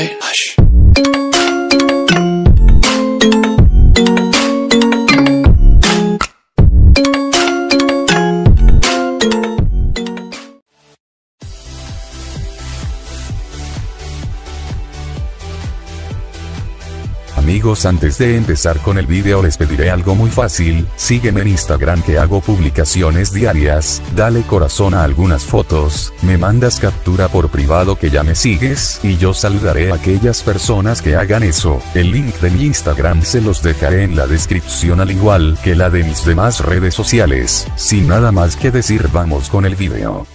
Hey, hush. Amigos, antes de empezar con el video les pediré algo muy fácil: sígueme en Instagram que hago publicaciones diarias, dale corazón a algunas fotos, me mandas captura por privado que ya me sigues, y yo saludaré a aquellas personas que hagan eso. El link de mi Instagram se los dejaré en la descripción al igual que la de mis demás redes sociales. Sin nada más que decir, vamos con el video.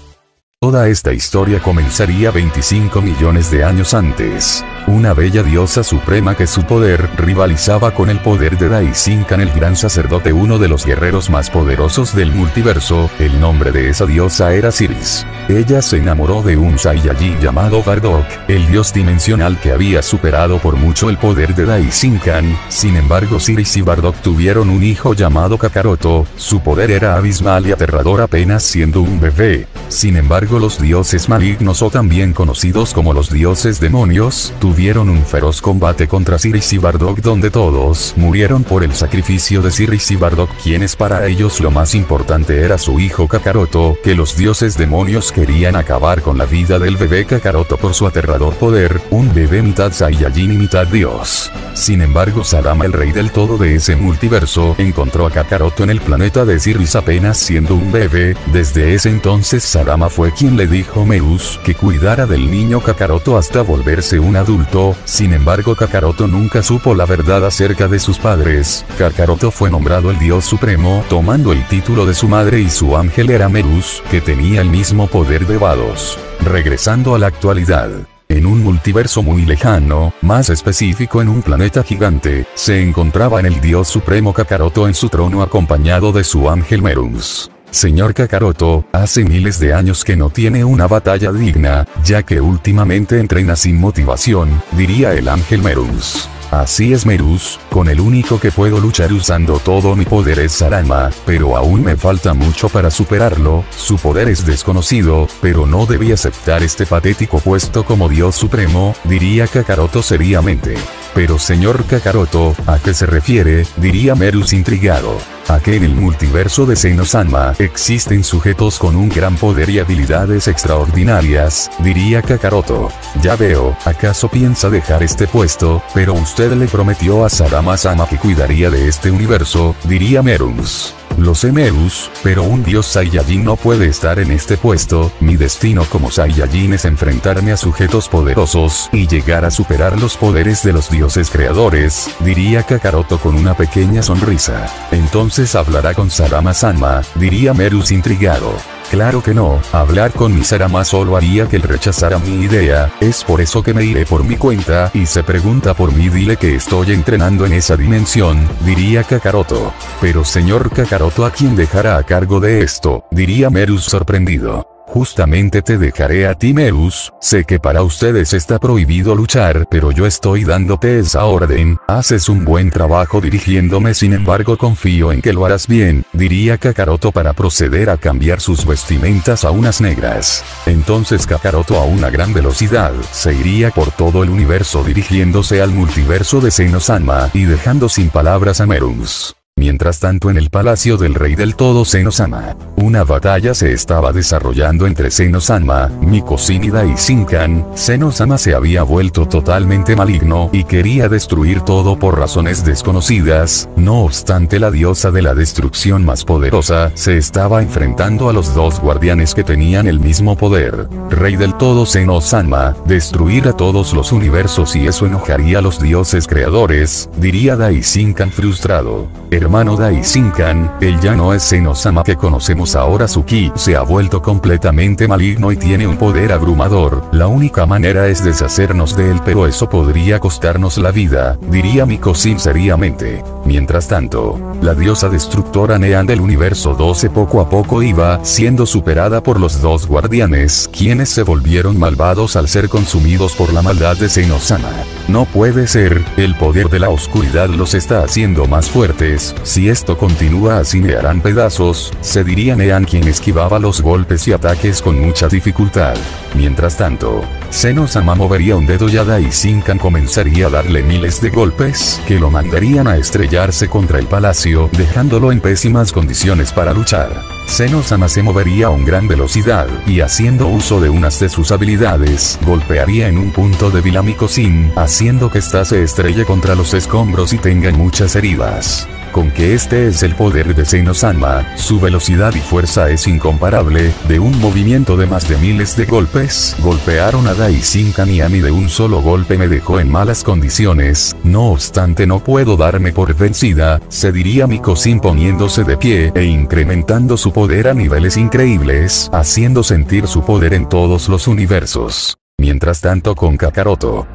Toda esta historia comenzaría 25 millones de años antes. Una bella diosa suprema que su poder rivalizaba con el poder de Daisinkan, el gran sacerdote, uno de los guerreros más poderosos del multiverso. El nombre de esa diosa era Siris. Ella se enamoró de un Saiyajin llamado Bardock, el dios dimensional que había superado por mucho el poder de Daisinkan. Sin embargo, Siris y Bardock tuvieron un hijo llamado Kakaroto. Su poder era abismal y aterrador apenas siendo un bebé. Sin embargo, los dioses malignos, o también conocidos como los dioses demonios, tuvieron un feroz combate contra Siris y Bardock donde todos murieron por el sacrificio de Siris y Bardock, quienes para ellos lo más importante era su hijo Kakaroto, que los dioses demonios querían acabar con la vida del bebé Kakaroto por su aterrador poder, un bebé mitad Saiyajin y mitad dios. Sin embargo, Sadama, el rey del todo de ese multiverso, encontró a Kakaroto en el planeta de Siris apenas siendo un bebé. Desde ese entonces Sadama fue quien le dijo a Merus que cuidara del niño Kakaroto hasta volverse un adulto. Sin embargo, Kakaroto nunca supo la verdad acerca de sus padres. Kakaroto fue nombrado el dios supremo, tomando el título de su madre, y su ángel era Merus, que tenía el mismo poder de Vados. Regresando a la actualidad. En un multiverso muy lejano, más específico en un planeta gigante, se encontraba en el dios supremo Kakaroto en su trono acompañado de su ángel Merus. Señor Kakaroto, hace miles de años que no tiene una batalla digna, ya que últimamente entrena sin motivación, diría el ángel Merus. Así es, Merus, con el único que puedo luchar usando todo mi poder es Sadama, pero aún me falta mucho para superarlo. Su poder es desconocido, pero no debí aceptar este patético puesto como dios supremo, diría Kakaroto seriamente. Pero señor Kakaroto, ¿a qué se refiere?, diría Merus intrigado. A que en el multiverso de Seno-sama existen sujetos con un gran poder y habilidades extraordinarias, diría Kakaroto. Ya veo, ¿acaso piensa dejar este puesto? Pero usted le prometió a Sadama-sama que cuidaría de este universo, diría Merus. Lo sé, Merus, pero un dios Saiyajin no puede estar en este puesto. Mi destino como Saiyajin es enfrentarme a sujetos poderosos y llegar a superar los poderes de los dioses creadores, diría Kakaroto con una pequeña sonrisa. Entonces hablará con Sadama-sama, diría Merus intrigado. Claro que no, hablar con mi Sadama solo haría que él rechazara mi idea, es por eso que me iré por mi cuenta, y se pregunta por mí, dile que estoy entrenando en esa dimensión, diría Kakaroto. Pero señor Kakaroto, ¿a quién dejará a cargo de esto?, diría Merus sorprendido. Justamente te dejaré a ti, Merus. Sé que para ustedes está prohibido luchar, pero yo estoy dándote esa orden. Haces un buen trabajo dirigiéndome, sin embargo confío en que lo harás bien, diría Kakaroto para proceder a cambiar sus vestimentas a unas negras. Entonces Kakaroto, a una gran velocidad, se iría por todo el universo dirigiéndose al multiverso de Seno-sama y dejando sin palabras a Merus. Mientras tanto, en el palacio del rey del todo Seno-sama, una batalla se estaba desarrollando entre Seno-sama, Mikosin y Daisinkan. Seno-sama se había vuelto totalmente maligno y quería destruir todo por razones desconocidas. No obstante, la diosa de la destrucción más poderosa se estaba enfrentando a los dos guardianes que tenían el mismo poder. Rey del todo Seno-sama, destruir a todos los universos y eso enojaría a los dioses creadores, diría Daisinkan frustrado. Hermano Daisinkan, él ya no es Seno-sama que conocemos ahora, su ki se ha vuelto completamente maligno y tiene un poder abrumador. La única manera es deshacernos de él, pero eso podría costarnos la vida, diría Mikosin seriamente. Mientras tanto, la diosa destructora Nean del universo 12 poco a poco iba siendo superada por los dos guardianes, quienes se volvieron malvados al ser consumidos por la maldad de Seno-sama. No puede ser, el poder de la oscuridad los está haciendo más fuertes, Si esto continúa así me harán pedazos, se diría Nean, quien esquivaba los golpes y ataques con mucha dificultad. Mientras tanto, Zeno-sama movería un dedo y a Dai-Shinkan comenzaría a darle miles de golpes que lo mandarían a estrellarse contra el palacio, dejándolo en pésimas condiciones para luchar. Zeno-sama se movería a una gran velocidad, y haciendo uso de unas de sus habilidades, golpearía en un punto débil a Mikosin, haciendo que ésta se estrelle contra los escombros y tenga muchas heridas. Con que este es el poder de Zeno-sama, su velocidad y fuerza es incomparable, de un movimiento de más de miles de golpes, golpearon a Dai-Shinkan y a mí de un solo golpe me dejó en malas condiciones. No obstante, no puedo darme por vencida, se diría Mikosin poniéndose de pie e incrementando su poder a niveles increíbles, haciendo sentir su poder en todos los universos. Mientras tanto con Kakaroto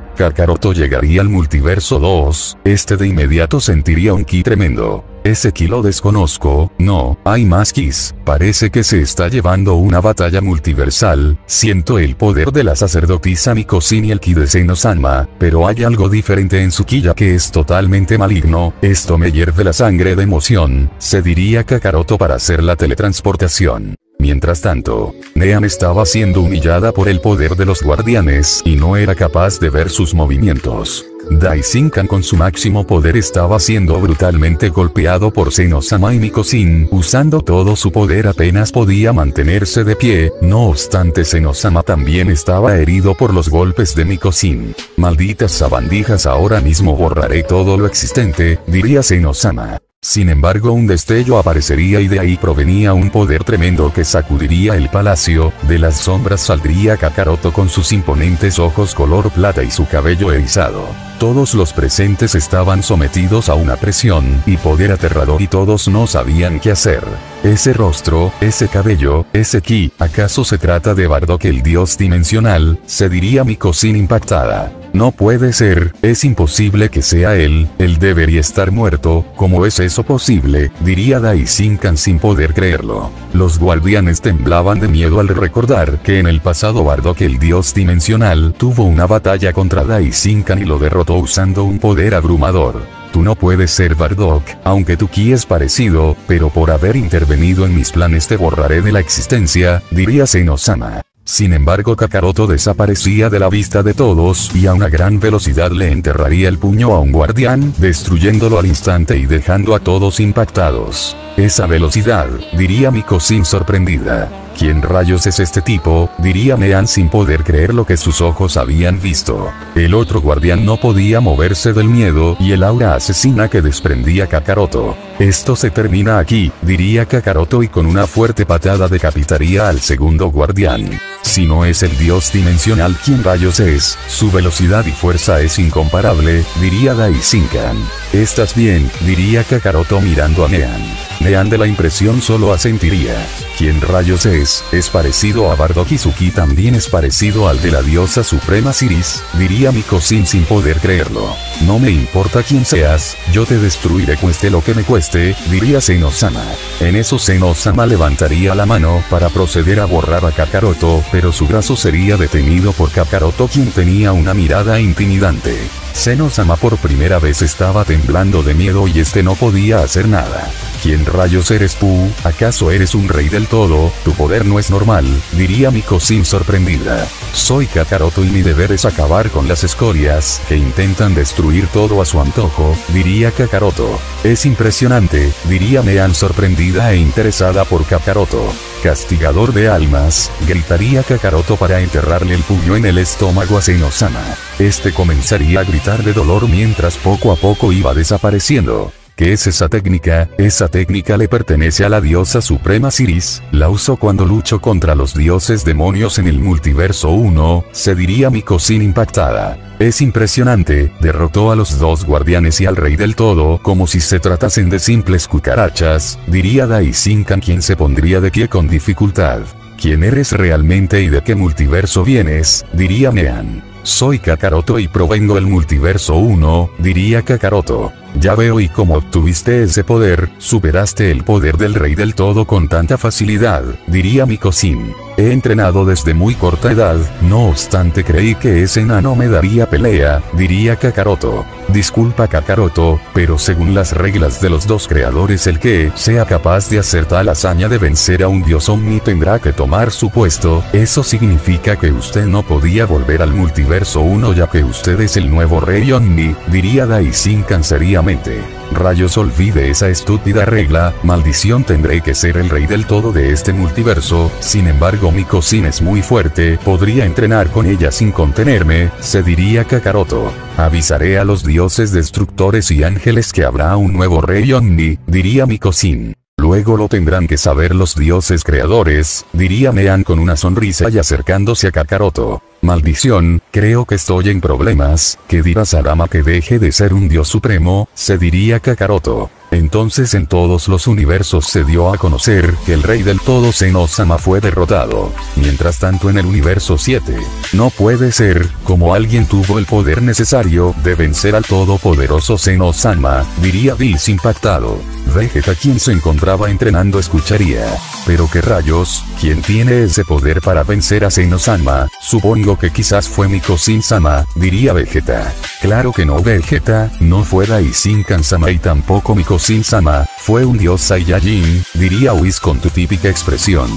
llegaría al multiverso 2, este de inmediato sentiría un ki tremendo. Ese ki lo desconozco, no, hay más kis, parece que se está llevando una batalla multiversal, siento el poder de la sacerdotisa Mikosin y el ki de Zeno-sama, pero hay algo diferente en su ki ya que es totalmente maligno, esto me hierve la sangre de emoción, se diría Kakaroto para hacer la teletransportación. Mientras tanto, Nean estaba siendo humillada por el poder de los guardianes y no era capaz de ver sus movimientos. Dai-Shinkan con su máximo poder estaba siendo brutalmente golpeado por Zeno-sama y Mikosin, usando todo su poder apenas podía mantenerse de pie, no obstante Zeno-sama también estaba herido por los golpes de Mikosin. Malditas sabandijas, ahora mismo borraré todo lo existente, diría Zeno-sama. Sin embargo, un destello aparecería y de ahí provenía un poder tremendo que sacudiría el palacio, de las sombras saldría Kakaroto con sus imponentes ojos color plata y su cabello erizado. Todos los presentes estaban sometidos a una presión y poder aterrador y todos no sabían qué hacer. Ese rostro, ese cabello, ese ki, ¿acaso se trata de Bardock el dios dimensional? Se diría Mikosin impactada. No puede ser, es imposible que sea él debería estar muerto, ¿cómo es eso posible? Diría Dai-Shinkan sin poder creerlo. Los guardianes temblaban de miedo al recordar que en el pasado Bardock el dios dimensional tuvo una batalla contra Dai-Shinkan y lo derrotó usando un poder abrumador. Tú no puedes ser Bardock, aunque tu ki es parecido, pero por haber intervenido en mis planes te borraré de la existencia, diría Zeno-sama. Sin embargo, Kakaroto desaparecía de la vista de todos y a una gran velocidad le enterraría el puño a un guardián, destruyéndolo al instante y dejando a todos impactados. Esa velocidad, diría Mikosin sorprendida. ¿Quién rayos es este tipo? Diría Nean sin poder creer lo que sus ojos habían visto. El otro guardián no podía moverse del miedo y el aura asesina que desprendía Kakaroto. Esto se termina aquí, diría Kakaroto y con una fuerte patada decapitaría al segundo guardián. Si no es el dios dimensional, ¿quién rayos es? Su velocidad y fuerza es incomparable, diría Dai-Shinkan. ¿Estás bien? Diría Kakaroto mirando a Nean. Nean de la impresión solo asentiría. ¿Quién rayos es? Es parecido a Bardock y su ki también es parecido al de la diosa suprema Siris, diría Mikosin sin poder creerlo. No me importa quién seas, yo te destruiré cueste lo que me cueste, diría Zeno-sama. En eso Zeno-sama levantaría la mano para proceder a borrar a Kakaroto, pero su brazo sería detenido por Kakaroto, quien tenía una mirada intimidante. Zeno-sama por primera vez estaba temblando de miedo y este no podía hacer nada. ¿Quién rayos eres tú? ¿Acaso eres un rey del todo? Tu poder no es normal, diría Mikosin sorprendida. Soy Kakaroto y mi deber es acabar con las escorias que intentan destruir todo a su antojo, diría Kakaroto. Es impresionante, diría Nean sorprendida e interesada por Kakaroto. Castigador de almas, gritaría Kakaroto para enterrarle el puño en el estómago a Zeno-sama. Este comenzaría a gritar de dolor mientras poco a poco iba desapareciendo. ¿Qué es esa técnica? Esa técnica le pertenece a la diosa suprema Siris, la usó cuando luchó contra los dioses demonios en el multiverso 1, se diría Mikosin impactada. Es impresionante, derrotó a los dos guardianes y al rey del todo como si se tratasen de simples cucarachas, diría Dai-Shinkan, quien se pondría de pie con dificultad. ¿Quién eres realmente y de qué multiverso vienes? Diría Nean. Soy Kakaroto y provengo del multiverso 1, diría Kakaroto. Ya veo y cómo obtuviste ese poder, superaste el poder del rey del todo con tanta facilidad, diría Mikosin. He entrenado desde muy corta edad, no obstante creí que ese enano me daría pelea, diría Kakaroto. Disculpa Kakaroto, pero según las reglas de los dos creadores, el que sea capaz de hacer tal hazaña de vencer a un dios Omni tendrá que tomar su puesto. Eso significa que usted no podía volver al multiverso 1 ya que usted es el nuevo rey Omni, diría Daishinkan seriamente. Rayos, olvide esa estúpida regla, maldición, tendré que ser el rey del todo de este multiverso. Sin embargo mi Cousin es muy fuerte, podría entrenar con ella sin contenerme, se diría Kakaroto. Avisaré a los dioses destructores y ángeles que habrá un nuevo rey Omni, diría mi Cousin. Luego lo tendrán que saber los dioses creadores, diría Nean con una sonrisa y acercándose a Kakaroto. Maldición, creo que estoy en problemas. ¿Qué dirá Sarama que deje de ser un dios supremo? Se diría Kakaroto. Entonces en todos los universos se dio a conocer que el rey del todo Zeno-sama fue derrotado. Mientras tanto en el universo 7, no puede ser, como alguien tuvo el poder necesario de vencer al todopoderoso Zeno-sama, diría Bills impactado. Vegeta, quien se encontraba entrenando, escucharía. Pero qué rayos, ¿quién tiene ese poder para vencer a Zeno-sama? Supongo que quizás fue mi Cousin-sama, diría Vegeta. Claro que no Vegeta, no fue Daishinkan-sama y tampoco mi Cousin-sama, fue un dios Saiyajin, diría Whis con tu típica expresión.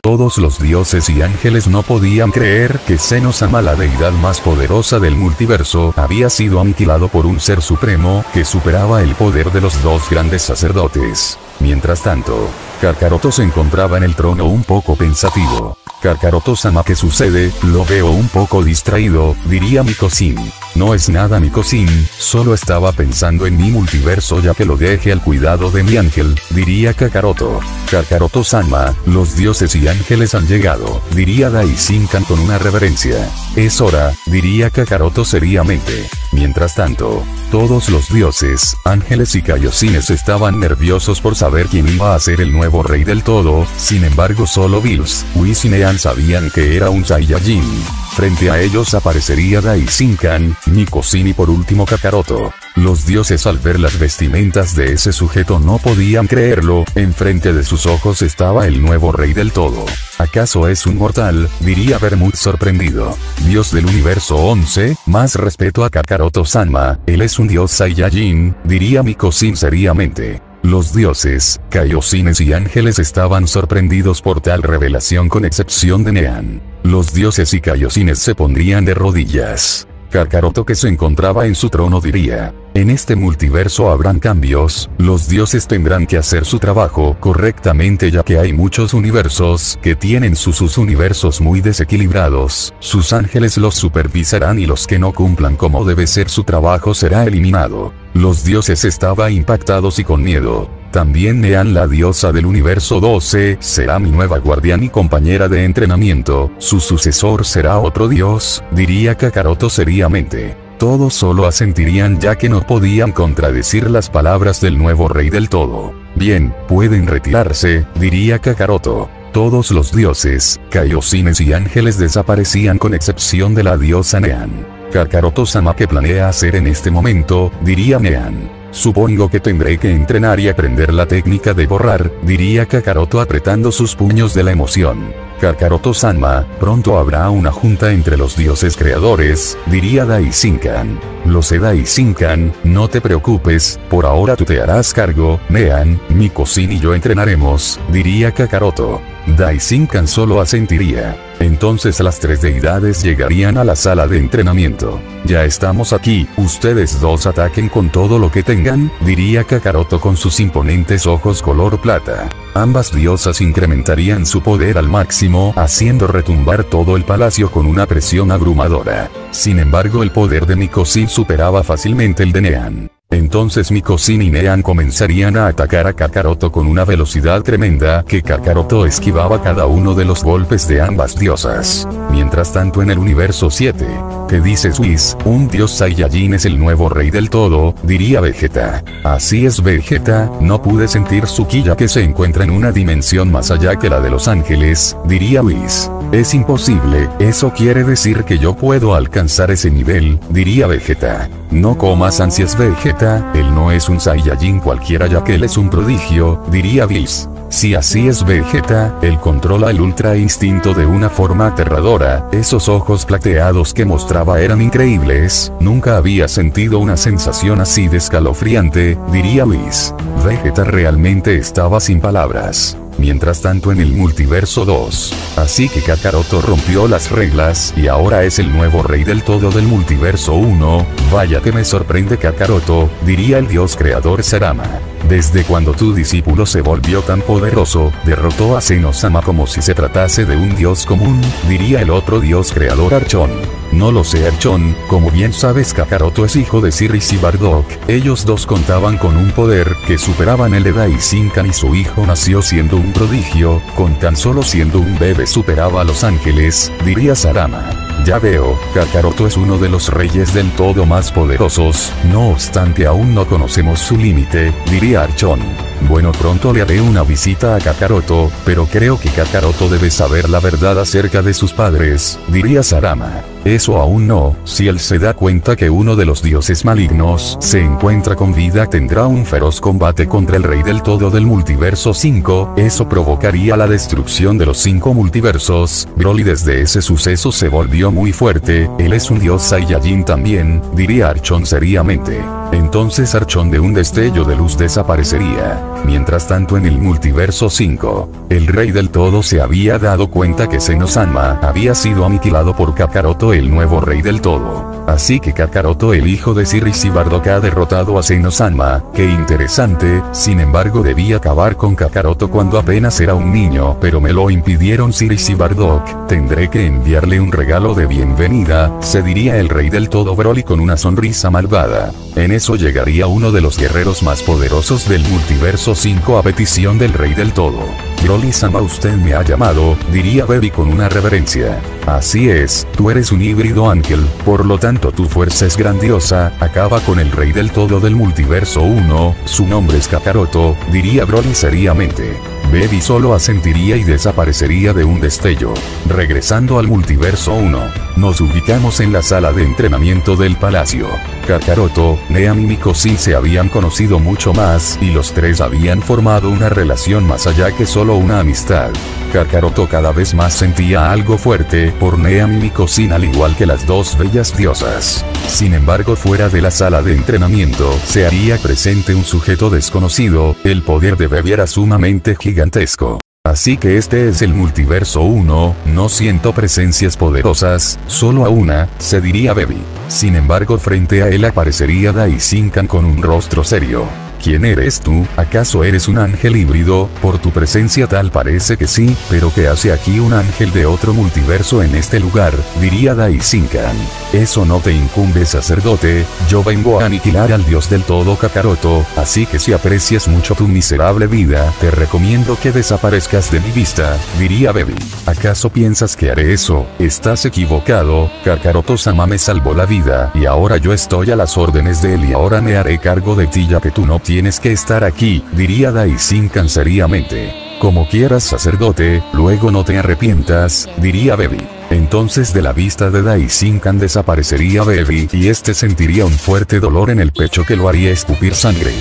Todos los dioses y ángeles no podían creer que Zeno-sama, la deidad más poderosa del multiverso, había sido aniquilado por un ser supremo que superaba el poder de los dos grandes sacerdotes. Mientras tanto, Kakaroto se encontraba en el trono un poco pensativo. Kakaroto-sama, ¿qué sucede? Lo veo un poco distraído, diría mi Cousin. No es nada mi Cousin, solo estaba pensando en mi multiverso ya que lo dejé al cuidado de mi ángel, diría Kakaroto. Kakaroto-sama, los dioses y ángeles han llegado, diría Daishinkan con una reverencia. Es hora, diría Kakaroto seriamente. Mientras tanto, todos los dioses, ángeles y Kaiosines estaban nerviosos por saber quién iba a ser el nuevo rey del todo. Sin embargo solo Bills, Whis y Nean sabían que era un Saiyajin. Frente a ellos aparecería Daishinkan, mi Cousin y por último Kakaroto. Los dioses al ver las vestimentas de ese sujeto no podían creerlo, enfrente de sus ojos estaba el nuevo rey del todo. ¿Acaso es un mortal? Diría Bermud sorprendido. Dios del universo 11, más respeto a Kakaroto-sama, él es un dios Saiyajin, diría mi Cousin seriamente. Los dioses, Kaiosines y ángeles estaban sorprendidos por tal revelación con excepción de Nean. Los dioses y Kaiosines se pondrían de rodillas. Kakaroto, que se encontraba en su trono, diría: en este multiverso habrán cambios, los dioses tendrán que hacer su trabajo correctamente ya que hay muchos universos que tienen sus universos muy desequilibrados, sus ángeles los supervisarán y los que no cumplan como debe ser su trabajo será eliminado. Los dioses estaban impactados y con miedo. También Nean, la diosa del universo 12, será mi nueva guardián y compañera de entrenamiento, su sucesor será otro dios, diría Kakaroto seriamente. Todos solo asentirían ya que no podían contradecir las palabras del nuevo rey del todo. Bien, pueden retirarse, diría Kakaroto. Todos los dioses, Kaiosines y ángeles desaparecían con excepción de la diosa Nean. Kakaroto-sama, ¿qué planea hacer en este momento? Diría Nean. Supongo que tendré que entrenar y aprender la técnica de borrar, diría Kakaroto apretando sus puños de la emoción. Kakaroto-sama, pronto habrá una junta entre los dioses creadores, diría Daishinkan. Lo sé Daishinkan, no te preocupes, por ahora tú te harás cargo, Nean, mi Cousin y yo entrenaremos, diría Kakaroto. Daishinkan solo asentiría. Entonces las tres deidades llegarían a la sala de entrenamiento. Ya estamos aquí, ustedes dos ataquen con todo lo que tengan, diría Kakaroto con sus imponentes ojos color plata. Ambas diosas incrementarían su poder al máximo, haciendo retumbar todo el palacio con una presión abrumadora. Sin embargo el poder de mi Cousin superaba fácilmente el de Nean. Entonces mi Cousin y Nean comenzarían a atacar a Kakaroto con una velocidad tremenda que Kakaroto esquivaba cada uno de los golpes de ambas diosas. Mientras tanto en el universo 7, ¿qué dices Whis? Un dios Saiyajin es el nuevo rey del todo, diría Vegeta. Así es Vegeta, no pude sentir su ki ya que se encuentra en una dimensión más allá que la de los ángeles, diría Whis. Es imposible, eso quiere decir que yo puedo alcanzar ese nivel, diría Vegeta. No comas ansias Vegeta. Vegeta, él no es un Saiyajin cualquiera ya que él es un prodigio, diría Whis. Si así es Vegeta, él controla el ultra instinto de una forma aterradora, esos ojos plateados que mostraba eran increíbles, nunca había sentido una sensación así de escalofriante, diría Whis. Vegeta realmente estaba sin palabras. Mientras tanto en el multiverso 2. Así que Kakaroto rompió las reglas y ahora es el nuevo rey del todo del multiverso 1, vaya que me sorprende Kakaroto, diría el dios creador Sarama. Desde cuando tu discípulo se volvió tan poderoso, derrotó a Zeno-sama como si se tratase de un dios común, diría el otro dios creador Archon. No lo sé Archon, como bien sabes Kakaroto es hijo de Sirris y Bardock, ellos dos contaban con un poder que superaban el de Daishinkan y su hijo nació siendo un prodigio, con tan solo siendo un bebé superaba a los ángeles, diría Sarama. Ya veo, Kakaroto es uno de los reyes del todo más poderosos, no obstante aún no conocemos su límite, diría Archon. Bueno pronto le haré una visita a Kakaroto, pero creo que Kakaroto debe saber la verdad acerca de sus padres, diría Sarama. Eso aún no, si él se da cuenta que uno de los dioses malignos se encuentra con vida tendrá un feroz combate contra el rey del todo del multiverso 5, eso provocaría la destrucción de los 5 multiversos, Broly desde ese suceso se volvió muy fuerte, él es un dios Saiyajin también, diría Archon seriamente. Entonces Archon de un destello de luz desaparecería. Mientras tanto en el multiverso 5, el rey del todo se había dado cuenta que Zeno-sama había sido aniquilado por Kakaroto el nuevo rey del todo. Así que Kakaroto el hijo de Sirris y Bardock ha derrotado a Zeno-sama, qué interesante, sin embargo debí acabar con Kakaroto cuando apenas era un niño pero me lo impidieron Sirris y Bardock, tendré que enviarle un regalo de bienvenida, se diría el rey del todo Broly con una sonrisa malvada. En eso llegaría uno de los guerreros más poderosos del multiverso 5 a petición del rey del todo. Broly-sama usted me ha llamado, diría Baby con una reverencia. Así es, tú eres un híbrido ángel, por lo tanto tu fuerza es grandiosa, acaba con el rey del todo del multiverso 1, su nombre es Kakaroto, diría Broly seriamente. Baby solo asentiría y desaparecería de un destello. Regresando al multiverso 1, nos ubicamos en la sala de entrenamiento del palacio. Kakaroto, Nean y Mikosin se habían conocido mucho más y los tres habían formado una relación más allá que solo una amistad. Kakaroto cada vez más sentía algo fuerte por Nean y Mikosin al igual que las dos bellas diosas. Sin embargo fuera de la sala de entrenamiento se haría presente un sujeto desconocido, el poder de Baby era sumamente gigantesco. Así que este es el multiverso 1, no siento presencias poderosas, solo a una, se diría Baby. Sin embargo frente a él aparecería Daishinkan con un rostro serio. ¿Quién eres tú? ¿Acaso eres un ángel híbrido? Por tu presencia tal parece que sí, pero ¿qué hace aquí un ángel de otro multiverso en este lugar? Diría Daishinkan. Eso no te incumbe sacerdote, yo vengo a aniquilar al dios del todo Kakaroto, así que si aprecias mucho tu miserable vida, te recomiendo que desaparezcas de mi vista, diría Baby. ¿Acaso piensas que haré eso? Estás equivocado, Kakaroto-sama me salvó la vida y ahora yo estoy a las órdenes de él y ahora me haré cargo de ti ya que tú no tienes que estar aquí, diría Daishinkan seriamente. Como quieras sacerdote, luego no te arrepientas, diría Baby. Entonces de la vista de Daishinkan desaparecería Baby y este sentiría un fuerte dolor en el pecho que lo haría escupir sangre.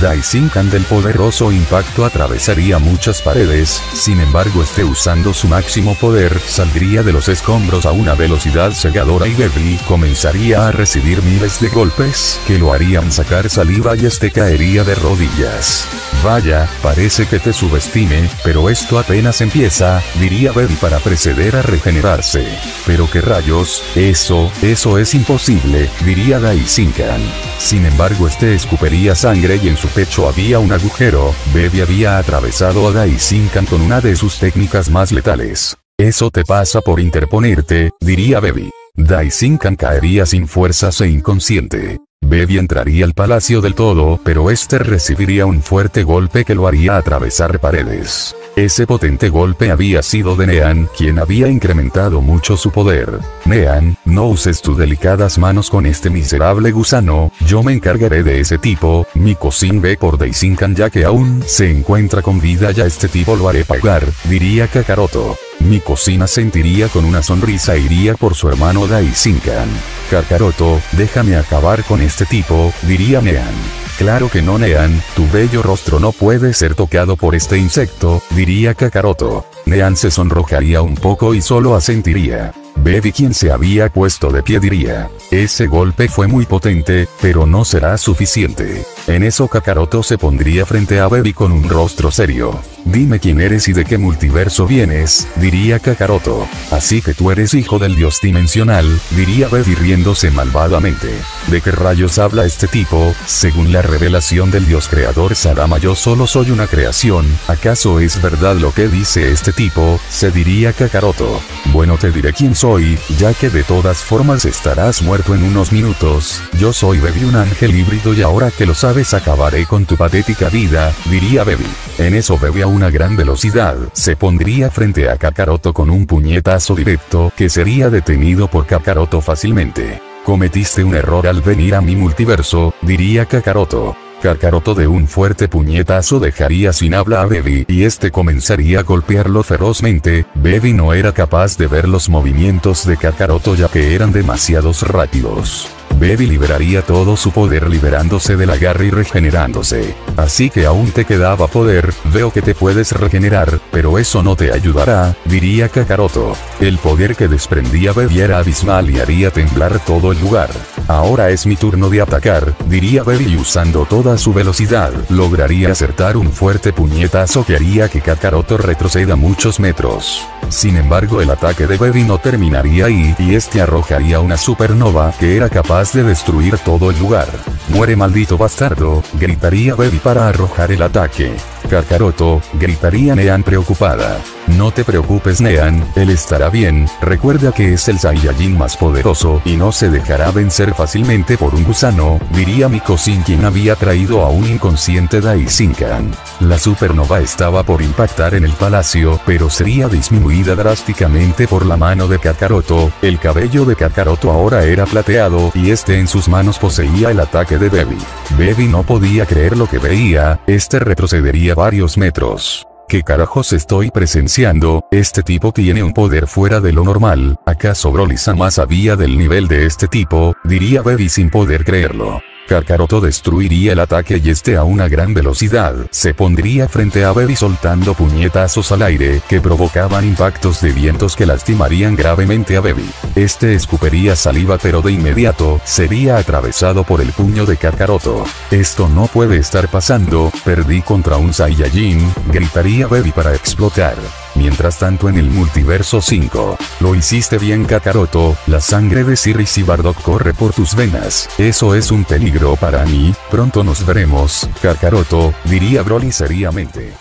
Daishinkan del poderoso impacto atravesaría muchas paredes, sin embargo usando su máximo poder saldría de los escombros a una velocidad cegadora y Baby comenzaría a recibir miles de golpes que lo harían sacar saliva y caería de rodillas. Vaya, parece que te subestime, pero esto apenas empieza, diría Baby para proceder a regenerarse. Pero qué rayos, eso es imposible, diría Daishinkan. Sin embargo escupiría sangre y en su pecho había un agujero, Baby había atravesado a Daishinkan con una de sus técnicas más letales. Eso te pasa por interponerte, diría Baby. Daishinkan caería sin fuerzas e inconsciente. Baby entraría al palacio del todo, pero recibiría un fuerte golpe que lo haría atravesar paredes. Ese potente golpe había sido de Nean, quien había incrementado mucho su poder. Nean, no uses tus delicadas manos con este miserable gusano, yo me encargaré de ese tipo. Mikosin ve por Daishinkan ya que aún se encuentra con vida, ya este tipo lo haré pagar, diría Kakaroto. Mikosin asentiría con una sonrisa e iría por su hermano Daishinkan. Kakaroto, déjame acabar con este tipo, diría Nean. Claro que no, Nean, tu bello rostro no puede ser tocado por este insecto, diría Kakaroto. Nean se sonrojaría un poco y solo asentiría. Baby, quien se había puesto de pie, diría: ese golpe fue muy potente, pero no será suficiente. En eso Kakaroto se pondría frente a Baby con un rostro serio. Dime quién eres y de qué multiverso vienes, diría Kakaroto. Así que tú eres hijo del dios dimensional, diría Baby riéndose malvadamente. ¿De qué rayos habla este tipo? Según la revelación del dios creador Sadama, yo solo soy una creación. ¿Acaso es verdad lo que dice este tipo? Se diría Kakaroto. Bueno, te diré quién soy, ya que de todas formas estarás muerto en unos minutos. Yo soy Baby, un ángel híbrido, y ahora que lo sabes acabaré con tu patética vida, diría Baby. En eso Baby a una gran velocidad se pondría frente a Kakaroto con un puñetazo directo que sería detenido por Kakaroto fácilmente. Cometiste un error al venir a mi multiverso, diría Kakaroto. Kakaroto de un fuerte puñetazo dejaría sin habla a Baby y este comenzaría a golpearlo ferozmente. Baby no era capaz de ver los movimientos de Kakaroto ya que eran demasiados rápidos. Baby liberaría todo su poder liberándose del agarre y regenerándose. Así que aún te quedaba poder, veo que te puedes regenerar, pero eso no te ayudará, diría Kakaroto. El poder que desprendía Baby era abismal y haría temblar todo el lugar. Ahora es mi turno de atacar, diría Baby, y usando toda su velocidad, lograría acertar un fuerte puñetazo que haría que Kakaroto retroceda muchos metros. Sin embargo, el ataque de Baby no terminaría ahí, y este arrojaría una supernova que era capaz de destruir todo el lugar. Muere, maldito bastardo, gritaría Baby para arrojar el ataque. Kakaroto, gritaría Nean preocupada. No te preocupes, Nean, él estará bien, recuerda que es el Saiyajin más poderoso y no se dejará vencer fácilmente por un gusano, diría Mikosin, quien había traído a un inconsciente Daishinkan. La supernova estaba por impactar en el palacio, pero sería disminuida drásticamente por la mano de Kakaroto. El cabello de Kakaroto ahora era plateado y este en sus manos poseía el ataque de Baby. Baby no podía creer lo que veía, este retrocedería varios metros. ¿Qué carajos estoy presenciando? Este tipo tiene un poder fuera de lo normal. ¿Acaso Broly-sama sabía del nivel de este tipo? Diría Baby sin poder creerlo. Kakaroto destruiría el ataque y este a una gran velocidad se pondría frente a Baby soltando puñetazos al aire que provocaban impactos de vientos que lastimarían gravemente a Baby. Este escupiría saliva pero de inmediato sería atravesado por el puño de Kakaroto. Esto no puede estar pasando, perdí contra un Saiyajin, gritaría Baby para explotar. Mientras tanto en el multiverso 5, lo hiciste bien, Kakaroto, la sangre de Cyrus y Bardock corre por tus venas, eso es un peligro para mí, pronto nos veremos, Kakaroto, diría Broly seriamente.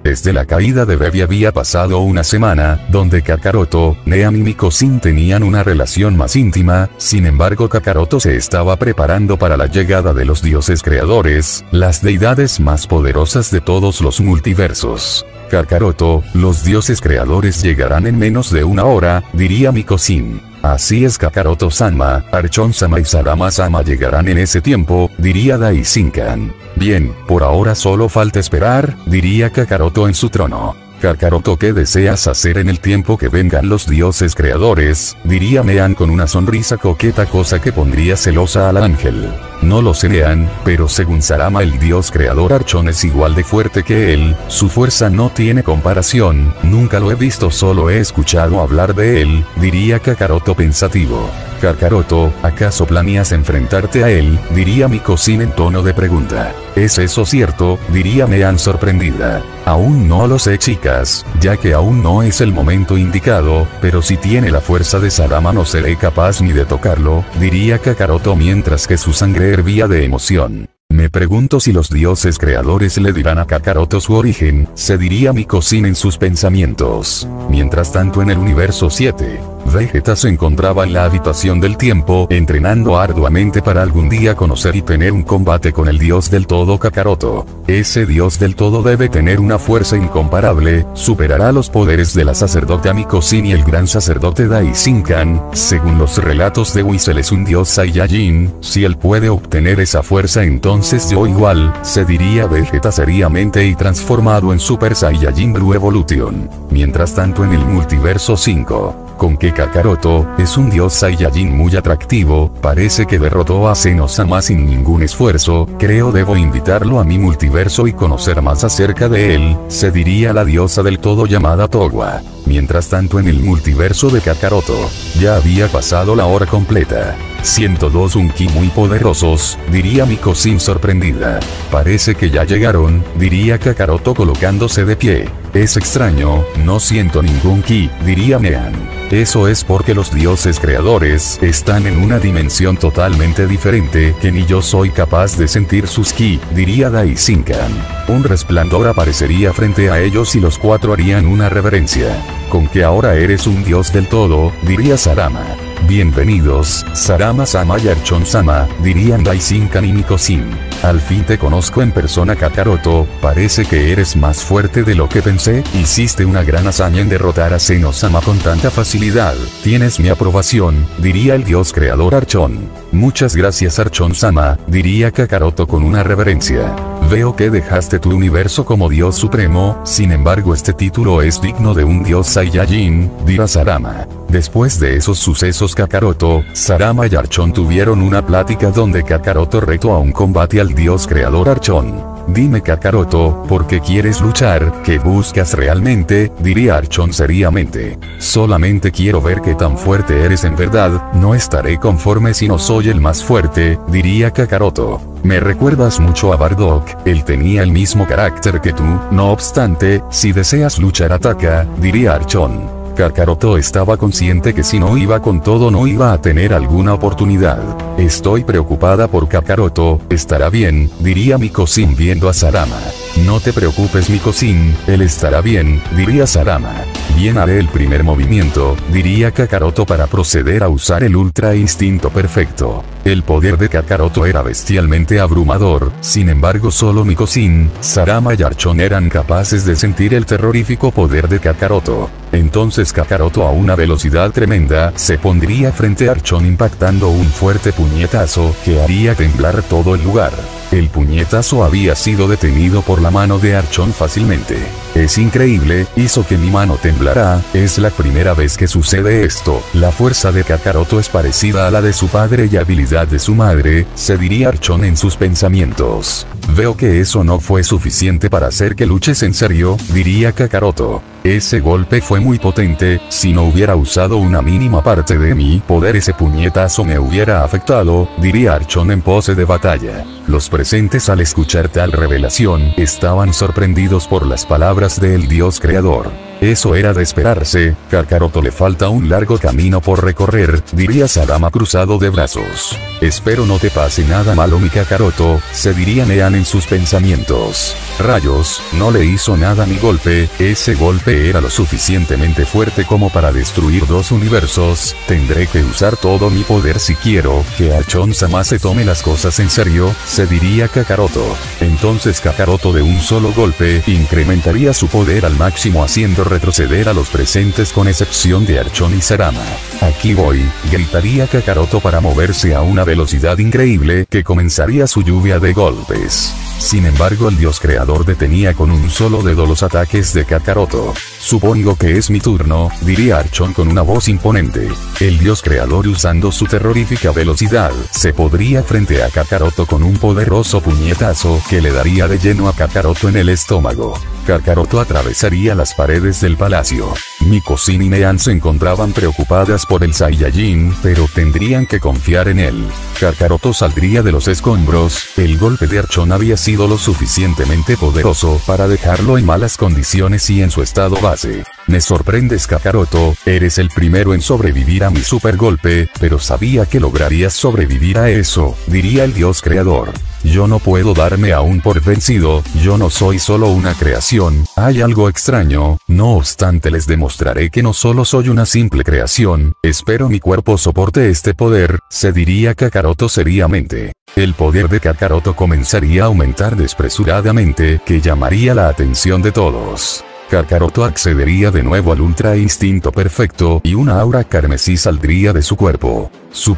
Desde la caída de Baby había pasado una semana, donde Kakaroto, Nean y Mikosin tenían una relación más íntima. Sin embargo, Kakaroto se estaba preparando para la llegada de los dioses creadores, las deidades más poderosas de todos los multiversos. Kakaroto, los dioses creadores llegarán en menos de una hora, diría Mikosin. Así es, Kakaroto-sama, Archon-sama y Sadama-sama llegarán en ese tiempo, diría Daishinkan. Bien, por ahora solo falta esperar, diría Kakaroto en su trono. Kakaroto, ¿qué deseas hacer en el tiempo que vengan los dioses creadores? Diría Nean con una sonrisa coqueta, cosa que pondría celosa al ángel. No lo sé, Nean, pero según Sadama el dios creador Archon es igual de fuerte que él, su fuerza no tiene comparación, nunca lo he visto, solo he escuchado hablar de él, diría Kakaroto pensativo. Kakaroto, ¿acaso planeas enfrentarte a él? Diría Mikosin en tono de pregunta. ¿Es eso cierto? Diría Nean sorprendida. Aún no lo sé, chicas, ya que aún no es el momento indicado, pero si tiene la fuerza de Sadama no seré capaz ni de tocarlo, diría Kakaroto mientras que su sangre hervía de emoción. Me pregunto si los dioses creadores le dirán a Kakaroto su origen, se diría Mikosin en sus pensamientos. Mientras tanto en el universo 7, Vegeta se encontraba en la habitación del tiempo entrenando arduamente para algún día conocer y tener un combate con el dios del todo Kakaroto. Ese dios del todo debe tener una fuerza incomparable, superará los poderes de la sacerdota Mikosin y el gran sacerdote Daishinkan. Según los relatos de Whis, es un dios Saiyajin, si él puede obtener esa fuerza entonces yo igual, se diría Vegeta seriamente y transformado en Super Saiyajin Blue Evolution. Mientras tanto en el multiverso 5, con que Kakaroto es un dios Saiyajin muy atractivo, parece que derrotó a Zeno-sama sin ningún esfuerzo, creo debo invitarlo a mi multiverso y conocer más acerca de él, se diría la diosa del todo llamada Towa. Mientras tanto en el multiverso de Kakaroto, ya había pasado la hora completa. 102 Unki muy poderosos, diría Miko Sin sorprendida. Parece que ya llegaron, diría Kakaroto colocándose de pie. Es extraño, no siento ningún ki, diría Nean. Eso es porque los dioses creadores están en una dimensión totalmente diferente que ni yo soy capaz de sentir sus ki, diría Daishinkan. Un resplandor aparecería frente a ellos y los cuatro harían una reverencia. Con que ahora eres un dios del todo, diría Sarama. Bienvenidos, Sarama-sama y Archon-sama, dirían Daishinkan y Miko-sin. Al fin te conozco en persona Kakaroto, parece que eres más fuerte de lo que pensé, hiciste una gran hazaña en derrotar a Zeno-sama con tanta facilidad, tienes mi aprobación, diría el dios creador Archon. Muchas gracias Archon-sama, diría Kakaroto con una reverencia. Veo que dejaste tu universo como dios supremo, sin embargo este título es digno de un dios Saiyajin, dirá Sarama. Después de esos sucesos Kakaroto, Sarama y Archon tuvieron una plática donde Kakaroto retó a un combate al dios creador Archon. Dime Kakaroto, ¿por qué quieres luchar? ¿Qué buscas realmente? Diría Archon seriamente. Solamente quiero ver qué tan fuerte eres en verdad, no estaré conforme si no soy el más fuerte, diría Kakaroto. Me recuerdas mucho a Bardock, él tenía el mismo carácter que tú, no obstante, si deseas luchar ataca, diría Archon. Kakaroto estaba consciente que si no iba con todo no iba a tener alguna oportunidad. Estoy preocupada por Kakaroto, estará bien, diría Miko-sin viendo a Sarama. No te preocupes Miko-sin, él estará bien, diría Sarama. Bien haré el primer movimiento, diría Kakaroto para proceder a usar el Ultra Instinto Perfecto. El poder de Kakaroto era bestialmente abrumador, sin embargo solo Miko-sin, Sarama y Archon eran capaces de sentir el terrorífico poder de Kakaroto. Entonces Kakaroto a una velocidad tremenda se pondría frente a Archon impactando un fuerte puñetazo que haría temblar todo el lugar. El puñetazo había sido detenido por la mano de Archon fácilmente. Es increíble, hizo que mi mano temblara, es la primera vez que sucede esto. La fuerza de Kakaroto es parecida a la de su padre y habilidad de su madre, se diría Archon en sus pensamientos. Veo que eso no fue suficiente para hacer que luches en serio, diría Kakaroto. Ese golpe fue muy potente, si no hubiera usado una mínima parte de mi poder ese puñetazo me hubiera afectado, diría Archon en pose de batalla. Los presentes al escuchar tal revelación estaban sorprendidos por las palabras del dios creador. Eso era de esperarse, Kakaroto le falta un largo camino por recorrer, diría Sarama cruzado de brazos. Espero no te pase nada malo mi Kakaroto, se diría Nean en sus pensamientos. Rayos, no le hizo nada mi golpe, ese golpe era lo suficientemente fuerte como para destruir dos universos, tendré que usar todo mi poder si quiero que Archon-sama se tome las cosas en serio, se diría Kakaroto. Entonces Kakaroto de un solo golpe incrementaría su poder al máximo haciendo retroceder a los presentes con excepción de Archon y Sarama. Aquí voy, gritaría Kakaroto para moverse a una velocidad increíble que comenzaría su lluvia de golpes. Sin embargo el dios creador detenía con un solo dedo los ataques de Kakaroto. Supongo que es mi turno, diría Archon con una voz imponente. El dios creador usando su terrorífica velocidad, se podría frente a Kakaroto con un poderoso puñetazo que le daría de lleno a Kakaroto en el estómago. Kakaroto atravesaría las paredes del palacio. Miko-sin y Nean se encontraban preocupadas por el Saiyajin, pero tendrían que confiar en él. Kakaroto saldría de los escombros, el golpe de Archon había sido lo suficientemente poderoso para dejarlo en malas condiciones y en su estado base. Me sorprendes Kakaroto, eres el primero en sobrevivir a mi super golpe, pero sabía que lograrías sobrevivir a eso, diría el dios creador. Yo no puedo darme aún por vencido, yo no soy solo una creación, hay algo extraño, no obstante les demostraré que no solo soy una simple creación, espero mi cuerpo soporte este poder, se diría Kakaroto seriamente. El poder de Kakaroto comenzaría a aumentar despresuradamente, que llamaría la atención de todos. Kakaroto accedería de nuevo al Ultra Instinto Perfecto y una aura carmesí saldría de su cuerpo. Su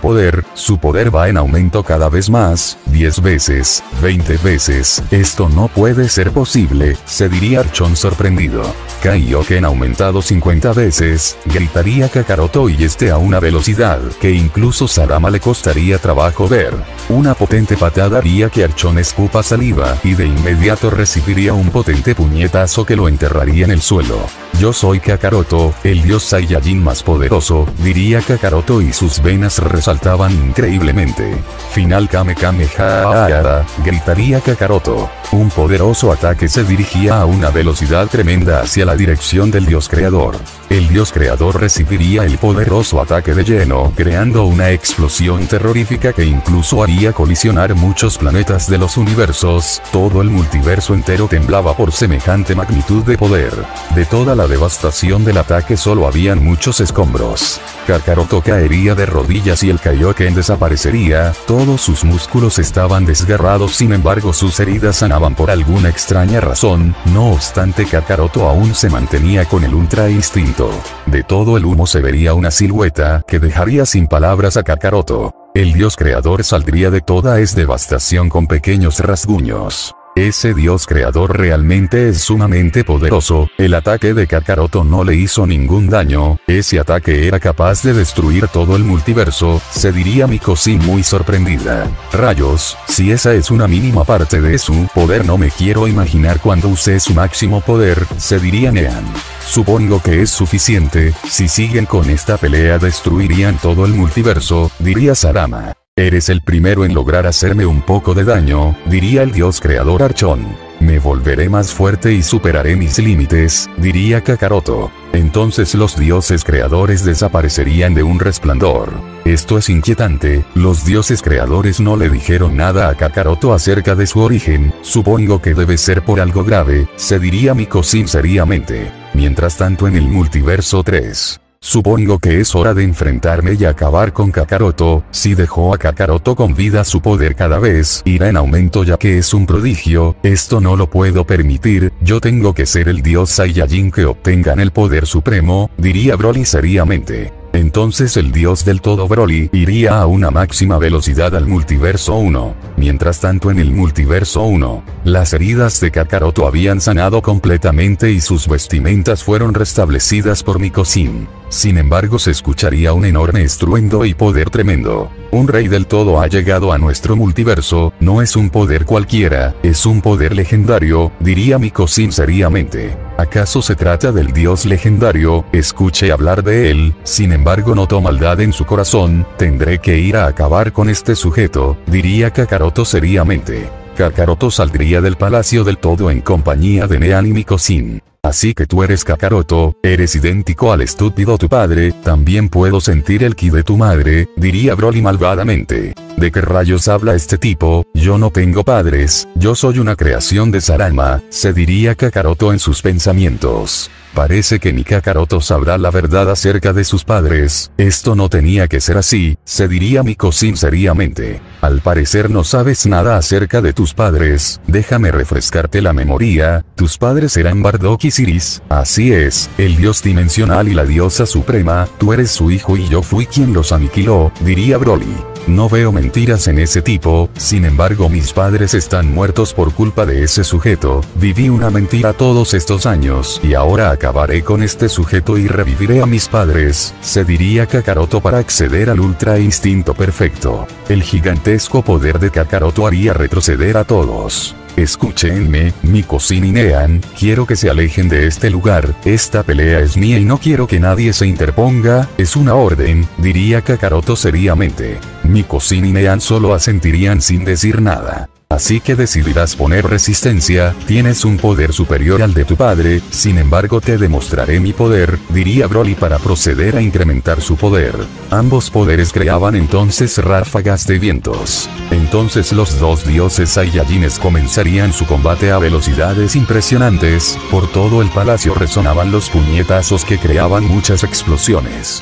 poder va en aumento cada vez más, 10 veces, 20 veces, esto no puede ser posible, se diría Archon sorprendido. Kaioken aumentado 50 veces, gritaría Kakaroto y a una velocidad que incluso Sarama le costaría trabajo ver. Una potente patada haría que Archon escupa saliva y de inmediato recibiría un potente puñetazo que lo enterraría en el suelo. Yo soy Kakaroto, el dios Saiyajin más poderoso, diría Kakaroto y sus venas resaltaban increíblemente. Final Kame Kamehameha, gritaría Kakaroto. Un poderoso ataque se dirigía a una velocidad tremenda hacia la dirección del dios creador. El dios creador recibiría el poderoso ataque de lleno, creando una explosión terrorífica que incluso haría colisionar muchos planetas de los universos. Todo el multiverso entero temblaba por semejante magnitud de poder. De toda la devastación del ataque solo habían muchos escombros. Kakaroto caería de rodillas y el Kaioken desaparecería, todos sus músculos estaban desgarrados, sin embargo sus heridas sanaban por alguna extraña razón, no obstante Kakaroto aún se mantenía con el ultra instinto. De todo el humo se vería una silueta que dejaría sin palabras a Kakaroto. El dios creador saldría de toda esa devastación con pequeños rasguños. Ese dios creador realmente es sumamente poderoso, el ataque de Kakaroto no le hizo ningún daño, ese ataque era capaz de destruir todo el multiverso, se diría Mikosin muy sorprendida. Rayos, si esa es una mínima parte de su poder, no me quiero imaginar cuando use su máximo poder, se diría Nean. Supongo que es suficiente, si siguen con esta pelea destruirían todo el multiverso, diría Sarama. Eres el primero en lograr hacerme un poco de daño, diría el dios creador Archon. Me volveré más fuerte y superaré mis límites, diría Kakaroto. Entonces los dioses creadores desaparecerían de un resplandor. Esto es inquietante, los dioses creadores no le dijeron nada a Kakaroto acerca de su origen, supongo que debe ser por algo grave, se diría Mikosin seriamente. Mientras tanto en el multiverso 3. Supongo que es hora de enfrentarme y acabar con Kakaroto. Si dejó a Kakaroto con vida, su poder cada vez irá en aumento ya que es un prodigio, esto no lo puedo permitir, yo tengo que ser el dios Saiyajin que obtengan el poder supremo, diría Broly seriamente. Entonces el dios del todo Broly iría a una máxima velocidad al multiverso 1. Mientras tanto en el multiverso 1, las heridas de Kakaroto habían sanado completamente y sus vestimentas fueron restablecidas por Mikosin. Sin embargo se escucharía un enorme estruendo y poder tremendo. Un rey del todo ha llegado a nuestro multiverso, no es un poder cualquiera, es un poder legendario, diría Mikosin seriamente. ¿Acaso se trata del dios legendario? Escuché hablar de él, sin embargo noto maldad en su corazón, tendré que ir a acabar con este sujeto, diría Kakaroto seriamente. Kakaroto saldría del palacio del todo en compañía de Nean y Mikosin. Así que tú eres Kakaroto, eres idéntico al estúpido tu padre, también puedo sentir el ki de tu madre, diría Broly malvadamente. ¿De qué rayos habla este tipo? Yo no tengo padres, yo soy una creación de Sarama, se diría Kakaroto en sus pensamientos. Parece que mi Kakaroto sabrá la verdad acerca de sus padres, esto no tenía que ser así, se diría Mikosin seriamente. Al parecer no sabes nada acerca de tus padres, déjame refrescarte la memoria, tus padres eran Bardock y Siris, así es, el dios dimensional y la diosa suprema, tú eres su hijo y yo fui quien los aniquiló, diría Broly. No veo mentiras en ese tipo, sin embargo mis padres están muertos por culpa de ese sujeto, viví una mentira todos estos años y ahora acabaré con este sujeto y reviviré a mis padres, se diría Kakaroto para acceder al ultra instinto perfecto. El gigantesco poder de Kakaroto haría retroceder a todos. Escúchenme, Mikosin y Nean, quiero que se alejen de este lugar, esta pelea es mía y no quiero que nadie se interponga, es una orden, diría Kakaroto seriamente. Mikosin y Nean solo asentirían sin decir nada. Así que decidirás poner resistencia, tienes un poder superior al de tu padre, sin embargo te demostraré mi poder, diría Broly para proceder a incrementar su poder. Ambos poderes creaban entonces ráfagas de vientos. Entonces los dos dioses Saiyajines comenzarían su combate a velocidades impresionantes, por todo el palacio resonaban los puñetazos que creaban muchas explosiones.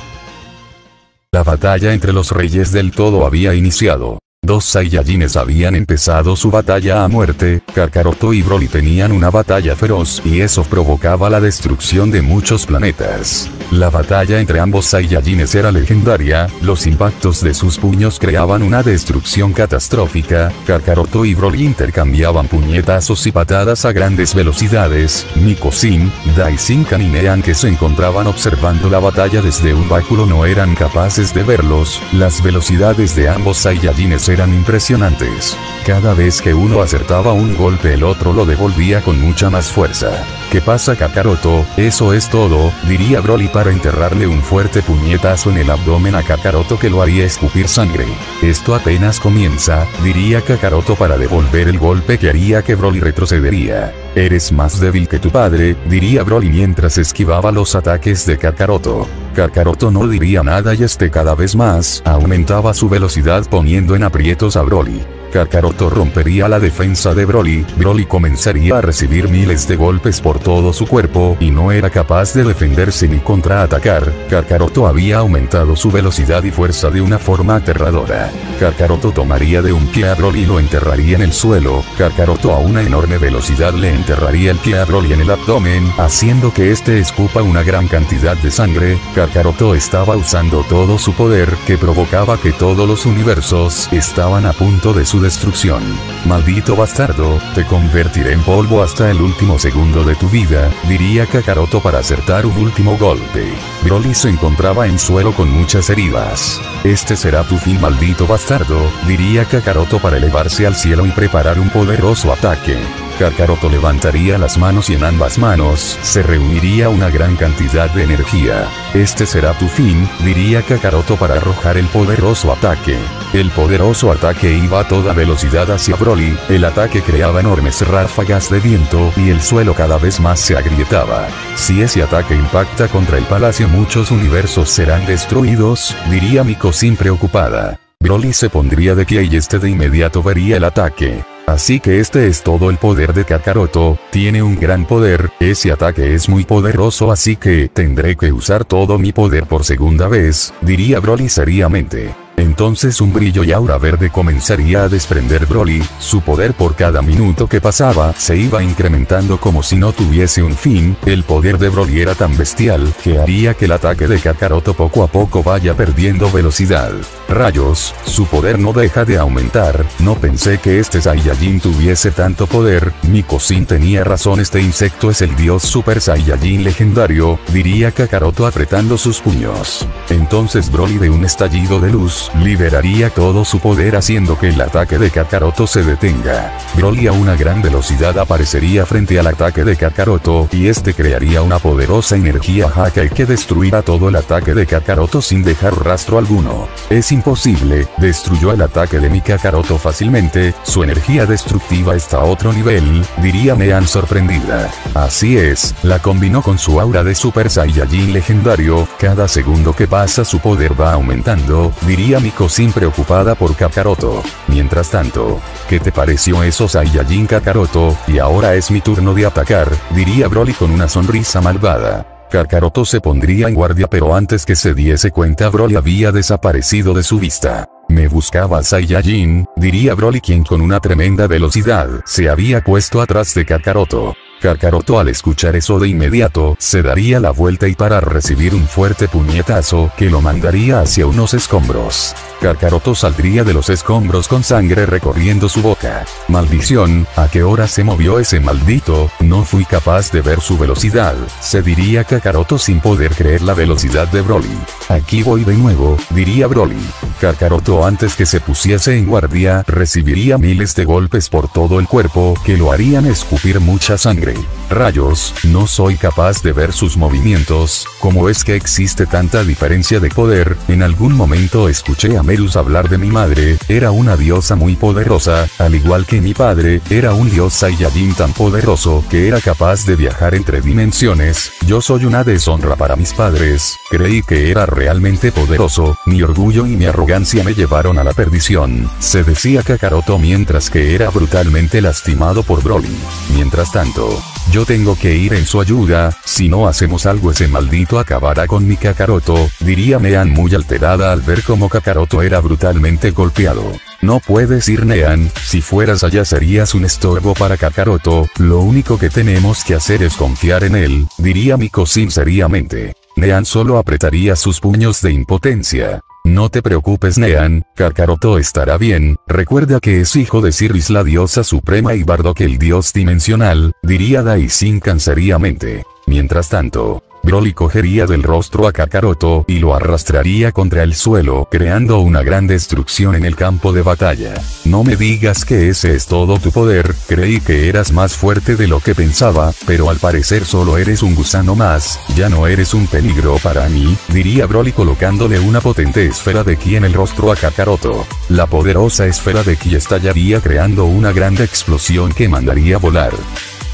La batalla entre los reyes del todo había iniciado. Dos Saiyajines habían empezado su batalla a muerte. Kakaroto y Broly tenían una batalla feroz y eso provocaba la destrucción de muchos planetas. La batalla entre ambos Saiyajines era legendaria, los impactos de sus puños creaban una destrucción catastrófica. Kakaroto y Broly intercambiaban puñetazos y patadas a grandes velocidades. Mikosin, Daishinkan y Nean, que se encontraban observando la batalla desde un báculo, no eran capaces de verlos. Las velocidades de ambos Saiyajines eran impresionantes. Cada vez que uno acertaba un golpe, el otro lo devolvía con mucha más fuerza. ¿Qué pasa, Kakaroto? Eso es todo, diría Broly para enterrarle un fuerte puñetazo en el abdomen a Kakaroto que lo haría escupir sangre. Esto apenas comienza, diría Kakaroto para devolver el golpe que haría que Broly retrocedería. Eres más débil que tu padre, diría Broly mientras esquivaba los ataques de Kakaroto. Kakaroto no diría nada y cada vez más aumentaba su velocidad poniendo en aprietos a Broly. Kakaroto rompería la defensa de Broly. Broly comenzaría a recibir miles de golpes por todo su cuerpo y no era capaz de defenderse ni contraatacar. Kakaroto había aumentado su velocidad y fuerza de una forma aterradora. Kakaroto tomaría de un pie a Broly y lo enterraría en el suelo. Kakaroto a una enorme velocidad le enterraría el pie a Broly en el abdomen, haciendo que este escupa una gran cantidad de sangre. Kakaroto estaba usando todo su poder, que provocaba que todos los universos estaban a punto de su destrucción. Maldito bastardo, te convertiré en polvo hasta el último segundo de tu vida, diría Kakaroto para acertar un último golpe. Broly se encontraba en suelo con muchas heridas. Este será tu fin, maldito bastardo, diría Kakaroto para elevarse al cielo y preparar un poderoso ataque. Kakaroto levantaría las manos y en ambas manos se reuniría una gran cantidad de energía. Este será tu fin, diría Kakaroto para arrojar el poderoso ataque. El poderoso ataque iba a toda velocidad hacia Broly, el ataque creaba enormes ráfagas de viento y el suelo cada vez más se agrietaba. Si ese ataque impacta contra el palacio, muchos universos serán destruidos, diría Mikosin preocupada. Broly se pondría de pie y de inmediato vería el ataque. Así que este es todo el poder de Kakaroto, tiene un gran poder, ese ataque es muy poderoso así que tendré que usar todo mi poder por segunda vez, diría Broly seriamente. Entonces un brillo y aura verde comenzaría a desprender Broly, su poder por cada minuto que pasaba se iba incrementando como si no tuviese un fin. El poder de Broly era tan bestial que haría que el ataque de Kakaroto poco a poco vaya perdiendo velocidad. Rayos, su poder no deja de aumentar, no pensé que este Saiyajin tuviese tanto poder. Mikosin tenía razón, este insecto es el dios Super Saiyajin legendario, diría Kakaroto apretando sus puños. Entonces Broly de un estallido de luz liberaría todo su poder haciendo que el ataque de Kakaroto se detenga. Broly a una gran velocidad aparecería frente al ataque de Kakaroto y crearía una poderosa energía Haka que destruirá todo el ataque de Kakaroto sin dejar rastro alguno. Es imposible, destruyó el ataque de mi Kakaroto fácilmente, su energía destructiva está a otro nivel, diría Nean sorprendida. Así es, la combinó con su aura de Super Saiyajin legendario, cada segundo que pasa su poder va aumentando, diría Mikosin preocupada por Kakaroto. Mientras tanto, ¿qué te pareció eso, Saiyajin Kakaroto? Y ahora es mi turno de atacar, diría Broly con una sonrisa malvada. Kakaroto se pondría en guardia pero antes que se diese cuenta Broly había desaparecido de su vista. Me buscaba Saiyajin, diría Broly quien con una tremenda velocidad se había puesto atrás de Kakaroto. Kakaroto al escuchar eso de inmediato se daría la vuelta y para recibir un fuerte puñetazo que lo mandaría hacia unos escombros. Kakaroto saldría de los escombros con sangre recorriendo su boca. Maldición, ¿a qué hora se movió ese maldito? No fui capaz de ver su velocidad, se diría Kakaroto sin poder creer la velocidad de Broly. Aquí voy de nuevo, diría Broly. Kakaroto antes que se pusiese en guardia recibiría miles de golpes por todo el cuerpo que lo harían escupir mucha sangre. Rayos, no soy capaz de ver sus movimientos, ¿cómo es que existe tanta diferencia de poder? En algún momento escuché a Merus hablar de mi madre, era una diosa muy poderosa, al igual que mi padre, era un dios Saiyajin tan poderoso que era capaz de viajar entre dimensiones. Yo soy una deshonra para mis padres, creí que era realmente poderoso, mi orgullo y mi arrogancia me llevaron a la perdición, se decía Kakaroto mientras que era brutalmente lastimado por Broly. Mientras tanto, yo tengo que ir en su ayuda, si no hacemos algo ese maldito acabará con mi Kakaroto, diría Nean muy alterada al ver cómo Kakaroto era brutalmente golpeado. No puedes ir, Nean, si fueras allá serías un estorbo para Kakaroto, lo único que tenemos que hacer es confiar en él, diría Miko seriamente. Nean solo apretaría sus puños de impotencia. No te preocupes, Nean, Kakaroto estará bien, recuerda que es hijo de Siris la diosa suprema y Bardock el dios dimensional, diría Daishinkan seriamente. Mientras tanto, Broly cogería del rostro a Kakaroto y lo arrastraría contra el suelo, creando una gran destrucción en el campo de batalla. No me digas que ese es todo tu poder, creí que eras más fuerte de lo que pensaba, pero al parecer solo eres un gusano más, ya no eres un peligro para mí, diría Broly colocándole una potente esfera de ki en el rostro a Kakaroto. La poderosa esfera de ki estallaría creando una grande explosión que mandaría volar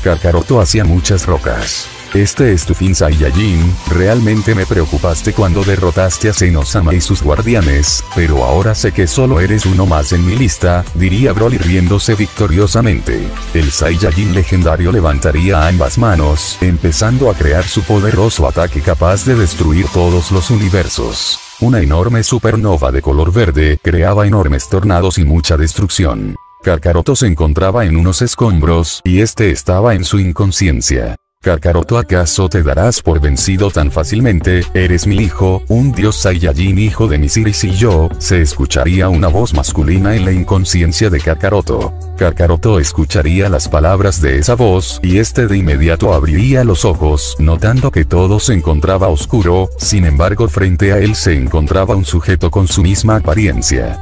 Kakaroto hacia muchas rocas. Este es tu fin, Saiyajin, realmente me preocupaste cuando derrotaste a Zenosama y sus guardianes, pero ahora sé que solo eres uno más en mi lista, diría Broly riéndose victoriosamente. El Saiyajin legendario levantaría ambas manos, empezando a crear su poderoso ataque capaz de destruir todos los universos. Una enorme supernova de color verde creaba enormes tornados y mucha destrucción. Kakaroto se encontraba en unos escombros y este estaba en su inconsciencia. Kakaroto, ¿acaso te darás por vencido tan fácilmente? Eres mi hijo, un dios Saiyajin hijo de Siris y yo, se escucharía una voz masculina en la inconsciencia de Kakaroto. Kakaroto escucharía las palabras de esa voz y este de inmediato abriría los ojos, notando que todo se encontraba oscuro, sin embargo frente a él se encontraba un sujeto con su misma apariencia.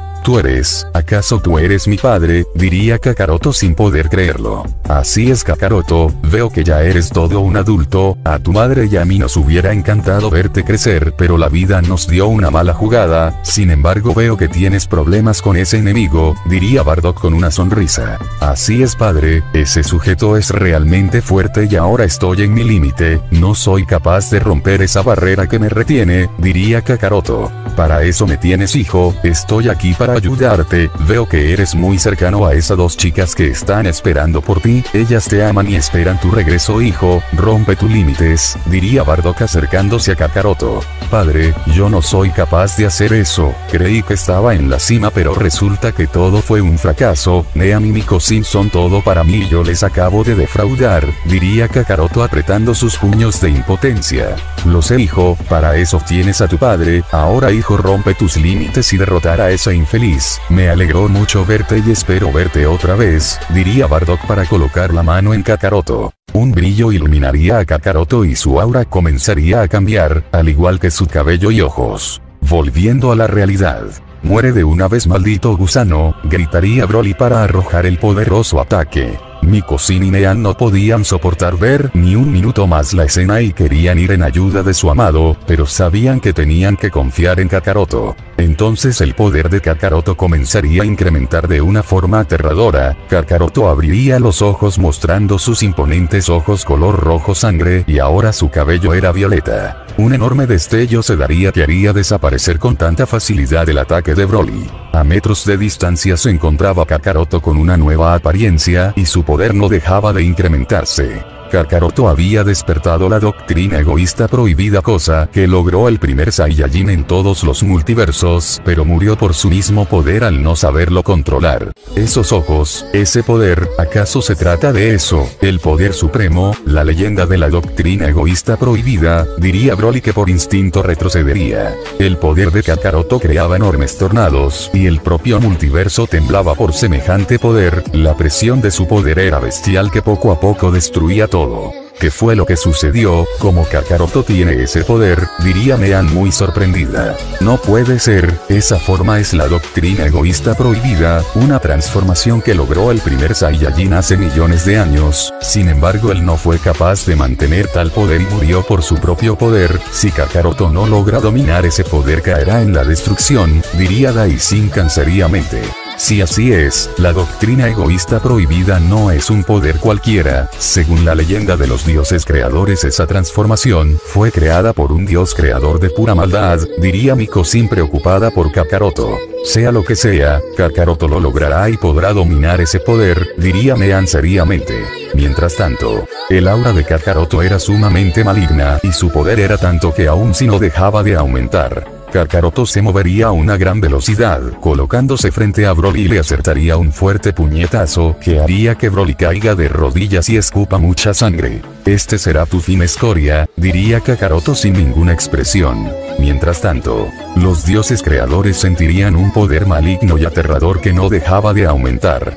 ¿Acaso tú eres mi padre? Diría Kakaroto sin poder creerlo. Así es, Kakaroto, veo que ya eres todo un adulto, a tu madre y a mí nos hubiera encantado verte crecer, pero la vida nos dio una mala jugada, sin embargo veo que tienes problemas con ese enemigo, diría Bardock con una sonrisa. Así es, padre, ese sujeto es realmente fuerte y ahora estoy en mi límite, no soy capaz de romper esa barrera que me retiene, diría Kakaroto. Para eso me tienes, hijo, estoy aquí para ayudarte, veo que eres muy cercano a esas dos chicas que están esperando por ti, ellas te aman y esperan tu regreso, hijo, rompe tus límites, diría Bardock acercándose a Kakaroto. Padre, yo no soy capaz de hacer eso, creí que estaba en la cima pero resulta que todo fue un fracaso, Nean y Miko son todo para mí y yo les acabo de defraudar, diría Kakaroto apretando sus puños de impotencia. Lo sé, hijo, para eso tienes a tu padre, ahora hijo rompe tus límites y derrotar a esa infeliz, me alegró mucho verte y espero verte otra vez, diría Bardock para colocar la mano en Kakaroto. Un brillo iluminaría a Kakaroto y su aura comenzaría a cambiar, al igual que su cabello y ojos. Volviendo a la realidad. Muere de una vez, maldito gusano, gritaría Broly para arrojar el poderoso ataque. Miko y Nean no podían soportar ver ni un minuto más la escena y querían ir en ayuda de su amado, pero sabían que tenían que confiar en Kakaroto. Entonces el poder de Kakaroto comenzaría a incrementar de una forma aterradora, Kakaroto abriría los ojos mostrando sus imponentes ojos color rojo sangre y ahora su cabello era violeta. Un enorme destello se daría que haría desaparecer con tanta facilidad el ataque de Broly. A metros de distancia se encontraba Kakaroto con una nueva apariencia y su poder no dejaba de incrementarse. Kakaroto había despertado la doctrina egoísta prohibida, cosa que logró el primer Saiyajin en todos los multiversos, pero murió por su mismo poder al no saberlo controlar. Esos ojos, ese poder, ¿acaso se trata de eso? El poder supremo, la leyenda de la doctrina egoísta prohibida, diría Broly que por instinto retrocedería. El poder de Kakaroto creaba enormes tornados, y el propio multiverso temblaba por semejante poder, la presión de su poder era bestial que poco a poco destruía todo. ¿Qué fue lo que sucedió? ¿Cómo Kakaroto tiene ese poder? Diría Nean muy sorprendida. No puede ser, esa forma es la doctrina egoísta prohibida, una transformación que logró el primer Saiyajin hace millones de años, sin embargo él no fue capaz de mantener tal poder y murió por su propio poder, si Kakaroto no logra dominar ese poder caerá en la destrucción, diría Daishinkan seriamente. Si así es, la doctrina egoísta prohibida no es un poder cualquiera, según la leyenda de los dioses creadores esa transformación fue creada por un dios creador de pura maldad, diría Miko preocupada por Kakaroto. Sea lo que sea, Kakaroto lo logrará y podrá dominar ese poder, diría Nean seriamente. Mientras tanto, el aura de Kakaroto era sumamente maligna y su poder era tanto que aún si no dejaba de aumentar. Kakaroto se movería a una gran velocidad, colocándose frente a Broly y le acertaría un fuerte puñetazo que haría que Broly caiga de rodillas y escupa mucha sangre. Este será tu fin, escoria, diría Kakaroto sin ninguna expresión. Mientras tanto, los dioses creadores sentirían un poder maligno y aterrador que no dejaba de aumentar.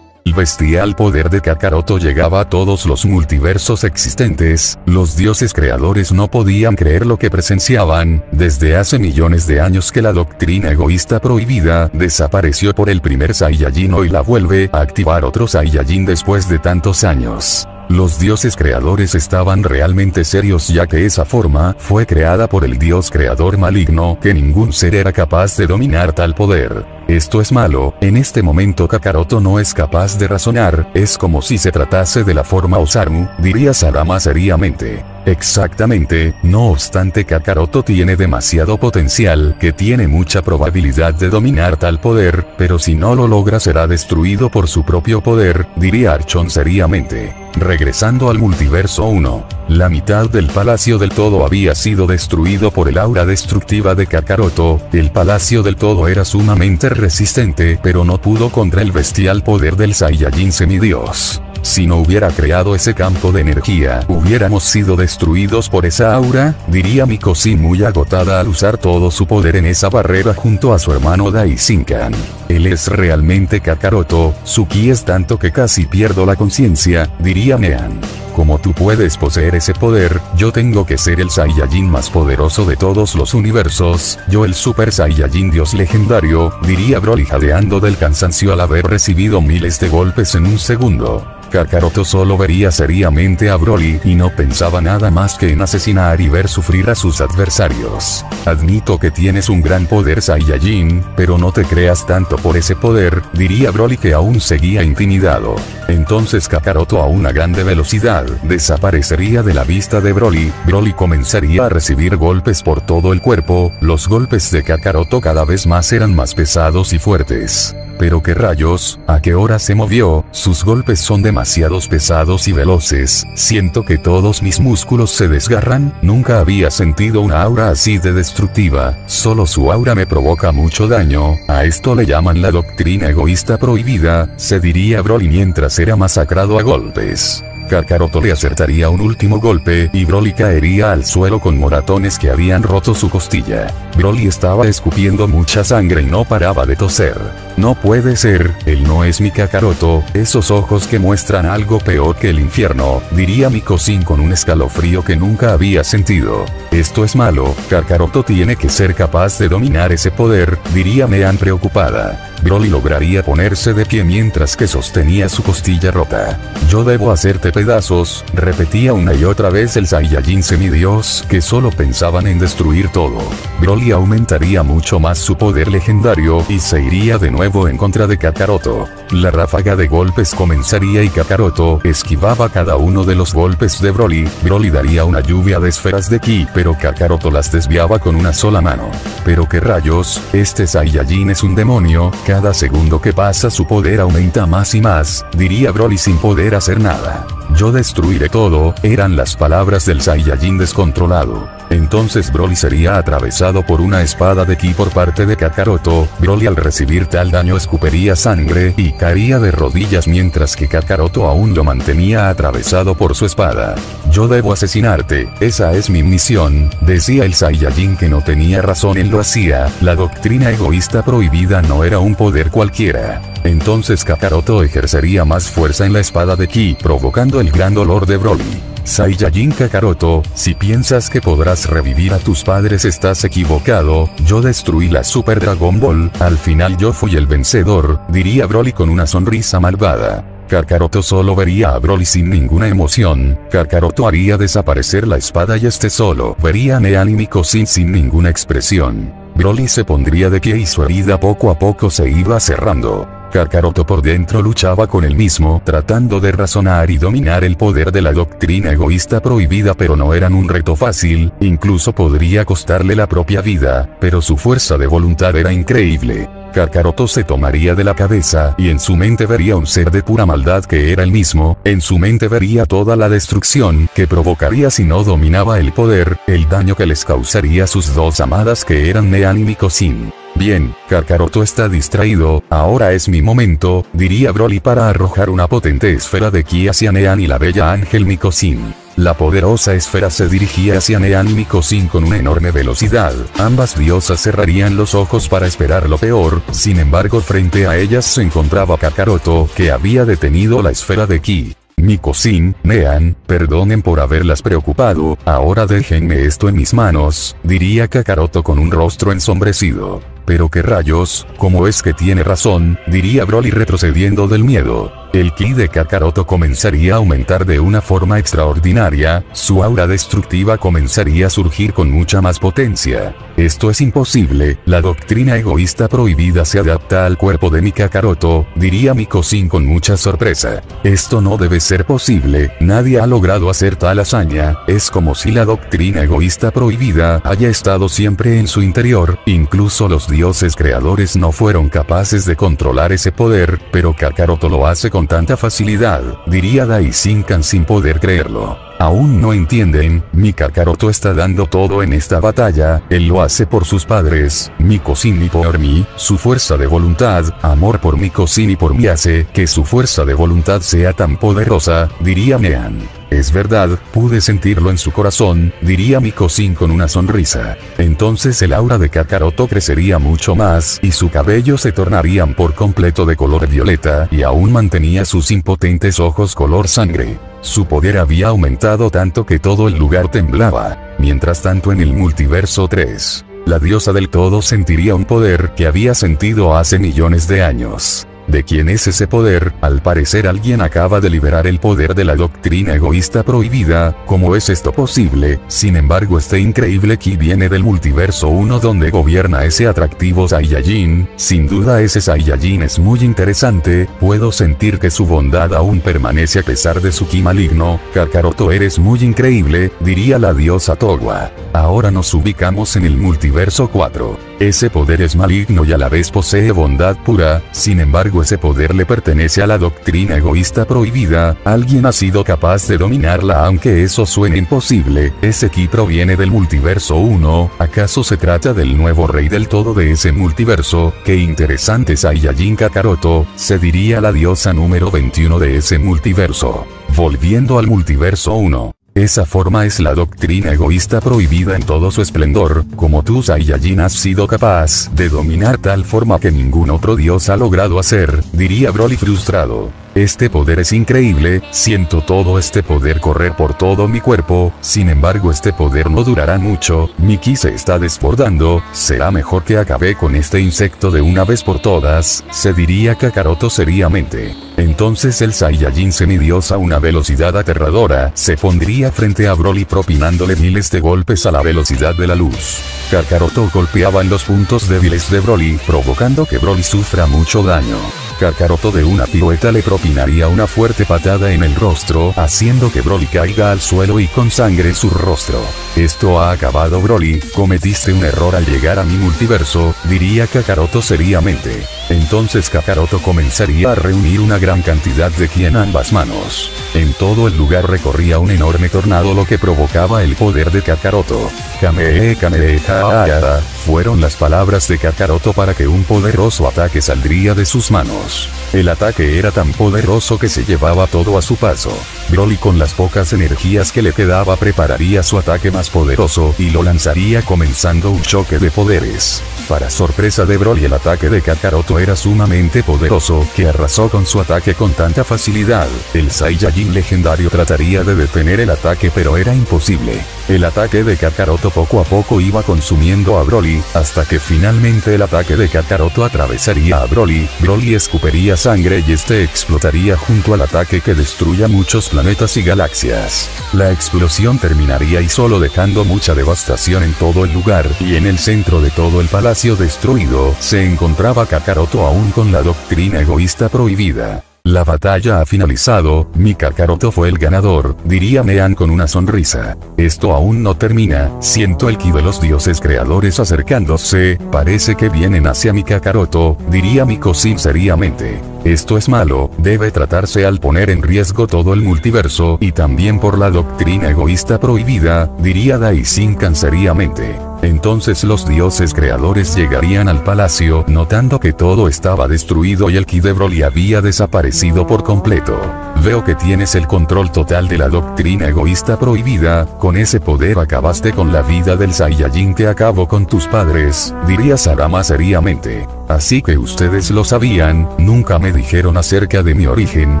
El bestial poder de Kakaroto llegaba a todos los multiversos existentes. Los dioses creadores no podían creer lo que presenciaban. Desde hace millones de años que la doctrina egoísta prohibida desapareció por el primer Saiyajin, y la vuelve a activar otro Saiyajin después de tantos años. Los dioses creadores estaban realmente serios, ya que esa forma fue creada por el dios creador maligno, que ningún ser era capaz de dominar tal poder. Esto es malo. En este momento Kakaroto no es capaz de razonar, es como si se tratase de la forma Osamu, diría Sadama seriamente. Exactamente, no obstante Kakaroto tiene demasiado potencial, que tiene mucha probabilidad de dominar tal poder, pero si no lo logra será destruido por su propio poder, diría Archon seriamente. Regresando al multiverso 1, la mitad del Palacio del Todo había sido destruido por el aura destructiva de Kakaroto. El Palacio del Todo era sumamente resistente, pero no pudo contra el bestial poder del Saiyajin semidios. Si no hubiera creado ese campo de energía, hubiéramos sido destruidos por esa aura, diría Mikoshi muy agotada al usar todo su poder en esa barrera junto a su hermano Daishinkan. Él es realmente Kakaroto, su ki es tanto que casi pierdo la conciencia, diría Nean. Como tú puedes poseer ese poder, yo tengo que ser el Saiyajin más poderoso de todos los universos, yo el Super Saiyajin Dios legendario, diría Broly jadeando del cansancio al haber recibido miles de golpes en un segundo. Kakaroto solo vería seriamente a Broly y no pensaba nada más que en asesinar y ver sufrir a sus adversarios. Admito que tienes un gran poder Saiyajin, pero no te creas tanto por ese poder, diría Broly, que aún seguía intimidado. Entonces Kakaroto a una grande velocidad desaparecería de la vista de Broly. Broly comenzaría a recibir golpes por todo el cuerpo. Los golpes de Kakaroto cada vez más eran más pesados y fuertes. Pero qué rayos, ¿a qué hora se movió? Sus golpes son demasiados pesados y veloces, siento que todos mis músculos se desgarran, nunca había sentido una aura así de destructiva, solo su aura me provoca mucho daño, a esto le llaman la doctrina egoísta prohibida, se diría Broly mientras era masacrado a golpes. Kakaroto le acertaría un último golpe y Broly caería al suelo con moratones que habían roto su costilla. Broly estaba escupiendo mucha sangre y no paraba de toser. No puede ser, él no es mi Kakaroto, esos ojos que muestran algo peor que el infierno, diría Mikoshi con un escalofrío que nunca había sentido. Esto es malo, Kakaroto tiene que ser capaz de dominar ese poder, diría Nean preocupada. Broly lograría ponerse de pie mientras que sostenía su costilla rota. Yo debo hacerte pedazos, repetía una y otra vez el Saiyajin semidios, que solo pensaban en destruir todo. Broly aumentaría mucho más su poder legendario y se iría de nuevo en contra de Kakaroto. La ráfaga de golpes comenzaría y Kakaroto esquivaba cada uno de los golpes de Broly. Broly daría una lluvia de esferas de ki, pero Kakaroto las desviaba con una sola mano. Pero qué rayos, este Saiyajin es un demonio. Cada segundo que pasa su poder aumenta más y más, diría Broly sin poder hacer nada. Yo destruiré todo, eran las palabras del Saiyajin descontrolado. Entonces Broly sería atravesado por una espada de ki por parte de Kakaroto. Broly al recibir tal daño escupiría sangre y caería de rodillas mientras que Kakaroto aún lo mantenía atravesado por su espada. Yo debo asesinarte, esa es mi misión, decía el Saiyajin que no tenía razón, él lo hacía, la doctrina egoísta prohibida no era un poder cualquiera. Entonces Kakaroto ejercería más fuerza en la espada de ki, provocando el gran dolor de Broly. Saiyajin Kakaroto, si piensas que podrás revivir a tus padres estás equivocado, yo destruí la Super Dragon Ball, al final yo fui el vencedor, diría Broly con una sonrisa malvada. Kakaroto solo vería a Broly sin ninguna emoción, Kakaroto haría desaparecer la espada y este solo vería a Nean y Mikoshi sin ninguna expresión. Broly se pondría de pie y su herida poco a poco se iba cerrando. Kakaroto por dentro luchaba con él mismo, tratando de razonar y dominar el poder de la doctrina egoísta prohibida, pero no eran un reto fácil, incluso podría costarle la propia vida, pero su fuerza de voluntad era increíble. Kakaroto se tomaría de la cabeza y en su mente vería un ser de pura maldad que era él mismo, en su mente vería toda la destrucción que provocaría si no dominaba el poder, el daño que les causaría a sus dos amadas que eran Nean y Mikosin. Bien, Kakaroto está distraído, ahora es mi momento, diría Broly para arrojar una potente esfera de ki hacia Nean y la bella ángel Mikosin. La poderosa esfera se dirigía hacia Nean y Mikosin con una enorme velocidad. Ambas diosas cerrarían los ojos para esperar lo peor, sin embargo frente a ellas se encontraba Kakaroto, que había detenido la esfera de ki. Mikosin, Nean, perdonen por haberlas preocupado, ahora déjenme esto en mis manos, diría Kakaroto con un rostro ensombrecido. Pero qué rayos, ¿cómo es que tiene razón?, diría Broly retrocediendo del miedo. El ki de Kakaroto comenzaría a aumentar de una forma extraordinaria, su aura destructiva comenzaría a surgir con mucha más potencia. Esto es imposible, la doctrina egoísta prohibida se adapta al cuerpo de mi Kakaroto, diría Mikosin con mucha sorpresa. Esto no debe ser posible, nadie ha logrado hacer tal hazaña, es como si la doctrina egoísta prohibida haya estado siempre en su interior, incluso los dioses creadores no fueron capaces de controlar ese poder, pero Kakaroto lo hace con tanta facilidad, diría Daishinkan sin poder creerlo. Aún no entienden, mi Kakaroto está dando todo en esta batalla, él lo hace por sus padres, Mikosin y por mí, su fuerza de voluntad, amor por Mikosin y por mí hace que su fuerza de voluntad sea tan poderosa, diría Nean. Es verdad, pude sentirlo en su corazón, diría Mikosin con una sonrisa. Entonces el aura de Kakaroto crecería mucho más y su cabello se tornarían por completo de color violeta y aún mantenía sus impotentes ojos color sangre. Su poder había aumentado tanto que todo el lugar temblaba. Mientras tanto en el multiverso 3, la diosa del todo sentiría un poder que había sentido hace millones de años. ¿De quién es ese poder? Al parecer alguien acaba de liberar el poder de la doctrina egoísta prohibida. ¿Cómo es esto posible? Sin embargo este increíble ki viene del multiverso 1 donde gobierna ese atractivo Saiyajin. Sin duda ese Saiyajin es muy interesante, puedo sentir que su bondad aún permanece a pesar de su ki maligno. Kakaroto eres muy increíble, diría la diosa Towa. Ahora nos ubicamos en el multiverso 4. Ese poder es maligno y a la vez posee bondad pura, sin embargo ese poder le pertenece a la doctrina egoísta prohibida, alguien ha sido capaz de dominarla aunque eso suene imposible, ese ki proviene del multiverso 1, ¿acaso se trata del nuevo rey del todo de ese multiverso? Qué interesante Saiyajin Kakaroto, se diría la diosa número 21 de ese multiverso. Volviendo al multiverso 1. Esa forma es la doctrina egoísta prohibida en todo su esplendor, como tú Saiyajin has sido capaz de dominar tal forma que ningún otro dios ha logrado hacer, diría Broly frustrado. Este poder es increíble, siento todo este poder correr por todo mi cuerpo, sin embargo este poder no durará mucho, mi ki se está desbordando, será mejor que acabe con este insecto de una vez por todas, se diría Kakaroto seriamente. Entonces el Saiyajin semidiosa a una velocidad aterradora, se pondría frente a Broly propinándole miles de golpes a la velocidad de la luz. Kakaroto golpeaba en los puntos débiles de Broly, provocando que Broly sufra mucho daño. Kakaroto de una pirueta le propinaría una fuerte patada en el rostro, haciendo que Broly caiga al suelo y con sangre en su rostro. Esto ha acabado Broly, cometiste un error al llegar a mi multiverso, diría Kakaroto seriamente. Entonces Kakaroto comenzaría a reunir una gran cantidad de ki en ambas manos. En todo el lugar recorría un enorme tornado lo que provocaba el poder de Kakaroto. Kamehameha, fueron las palabras de Kakaroto para que un poderoso ataque saldría de sus manos. El ataque era tan poderoso que se llevaba todo a su paso. Broly con las pocas energías que le quedaba prepararía su ataque más poderoso y lo lanzaría comenzando un choque de poderes. Para sorpresa de Broly el ataque de Kakaroto era sumamente poderoso que arrasó con su ataque con tanta facilidad. El Saiyajin legendario trataría de detener el ataque pero era imposible. El ataque de Kakaroto poco a poco iba consumiendo a Broly, hasta que finalmente el ataque de Kakaroto atravesaría a Broly. Broly escupiría sangre y este explotaría junto al ataque que destruya muchos planetas y galaxias. La explosión terminaría y solo dejando mucha devastación en todo el lugar, y en el centro de todo el palacio destruido, se encontraba Kakaroto aún con la doctrina egoísta prohibida. La batalla ha finalizado, mi Kakaroto fue el ganador, diría Nean con una sonrisa. Esto aún no termina, siento el ki de los dioses creadores acercándose, parece que vienen hacia mi Kakaroto, diría Miko Sin seriamente. Esto es malo, debe tratarse al poner en riesgo todo el multiverso y también por la doctrina egoísta prohibida, diría Daishinkan seriamente. Entonces los dioses creadores llegarían al palacio notando que todo estaba destruido y el ki de Broly había desaparecido por completo. Veo que tienes el control total de la doctrina egoísta prohibida, con ese poder acabaste con la vida del Saiyajin que acabó con tus padres, diría Sarama seriamente. Así que ustedes lo sabían, nunca me dijeron acerca de mi origen,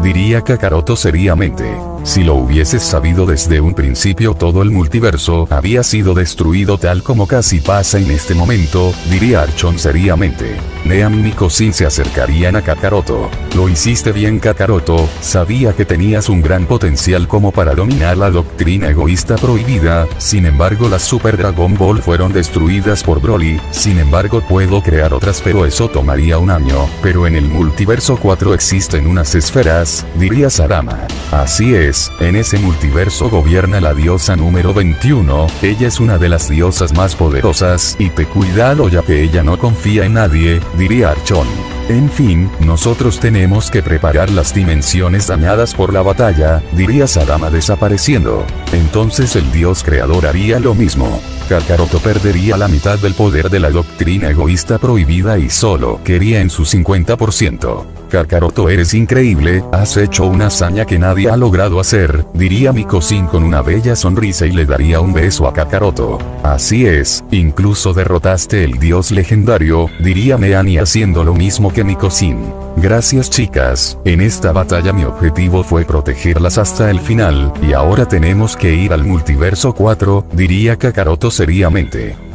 diría Kakaroto seriamente. Si lo hubieses sabido desde un principio todo el multiverso había sido destruido tal como casi pasa en este momento, diría Archon seriamente. Nean y Miko Sin se acercarían a Kakaroto. Lo hiciste bien Kakaroto, sabía que tenías un gran potencial como para dominar la doctrina egoísta prohibida, sin embargo las Super Dragon Ball fueron destruidas por Broly, sin embargo puedo crear otras pero eso tomaría un año, pero en el multiverso 4 existen unas esferas, diría Sarama. Así es, en ese multiverso gobierna la diosa número 21, ella es una de las diosas más poderosas, y te cuidado ya que ella no confía en nadie, diría Archon. En fin, nosotros tenemos que preparar las dimensiones dañadas por la batalla, diría Sarama desapareciendo. Entonces el dios creador haría lo mismo. Kakaroto perdería la mitad del poder de la doctrina egoísta prohibida y solo quería en su 50%. Kakaroto eres increíble, has hecho una hazaña que nadie ha logrado hacer, diría Miko Sin con una bella sonrisa y le daría un beso a Kakaroto. Así es, incluso derrotaste el dios legendario, diría Neani haciendo lo mismo que Miko Sin. Gracias chicas, en esta batalla mi objetivo fue protegerlas hasta el final, y ahora tenemos que ir al multiverso 4, diría Kakaroto seriamente.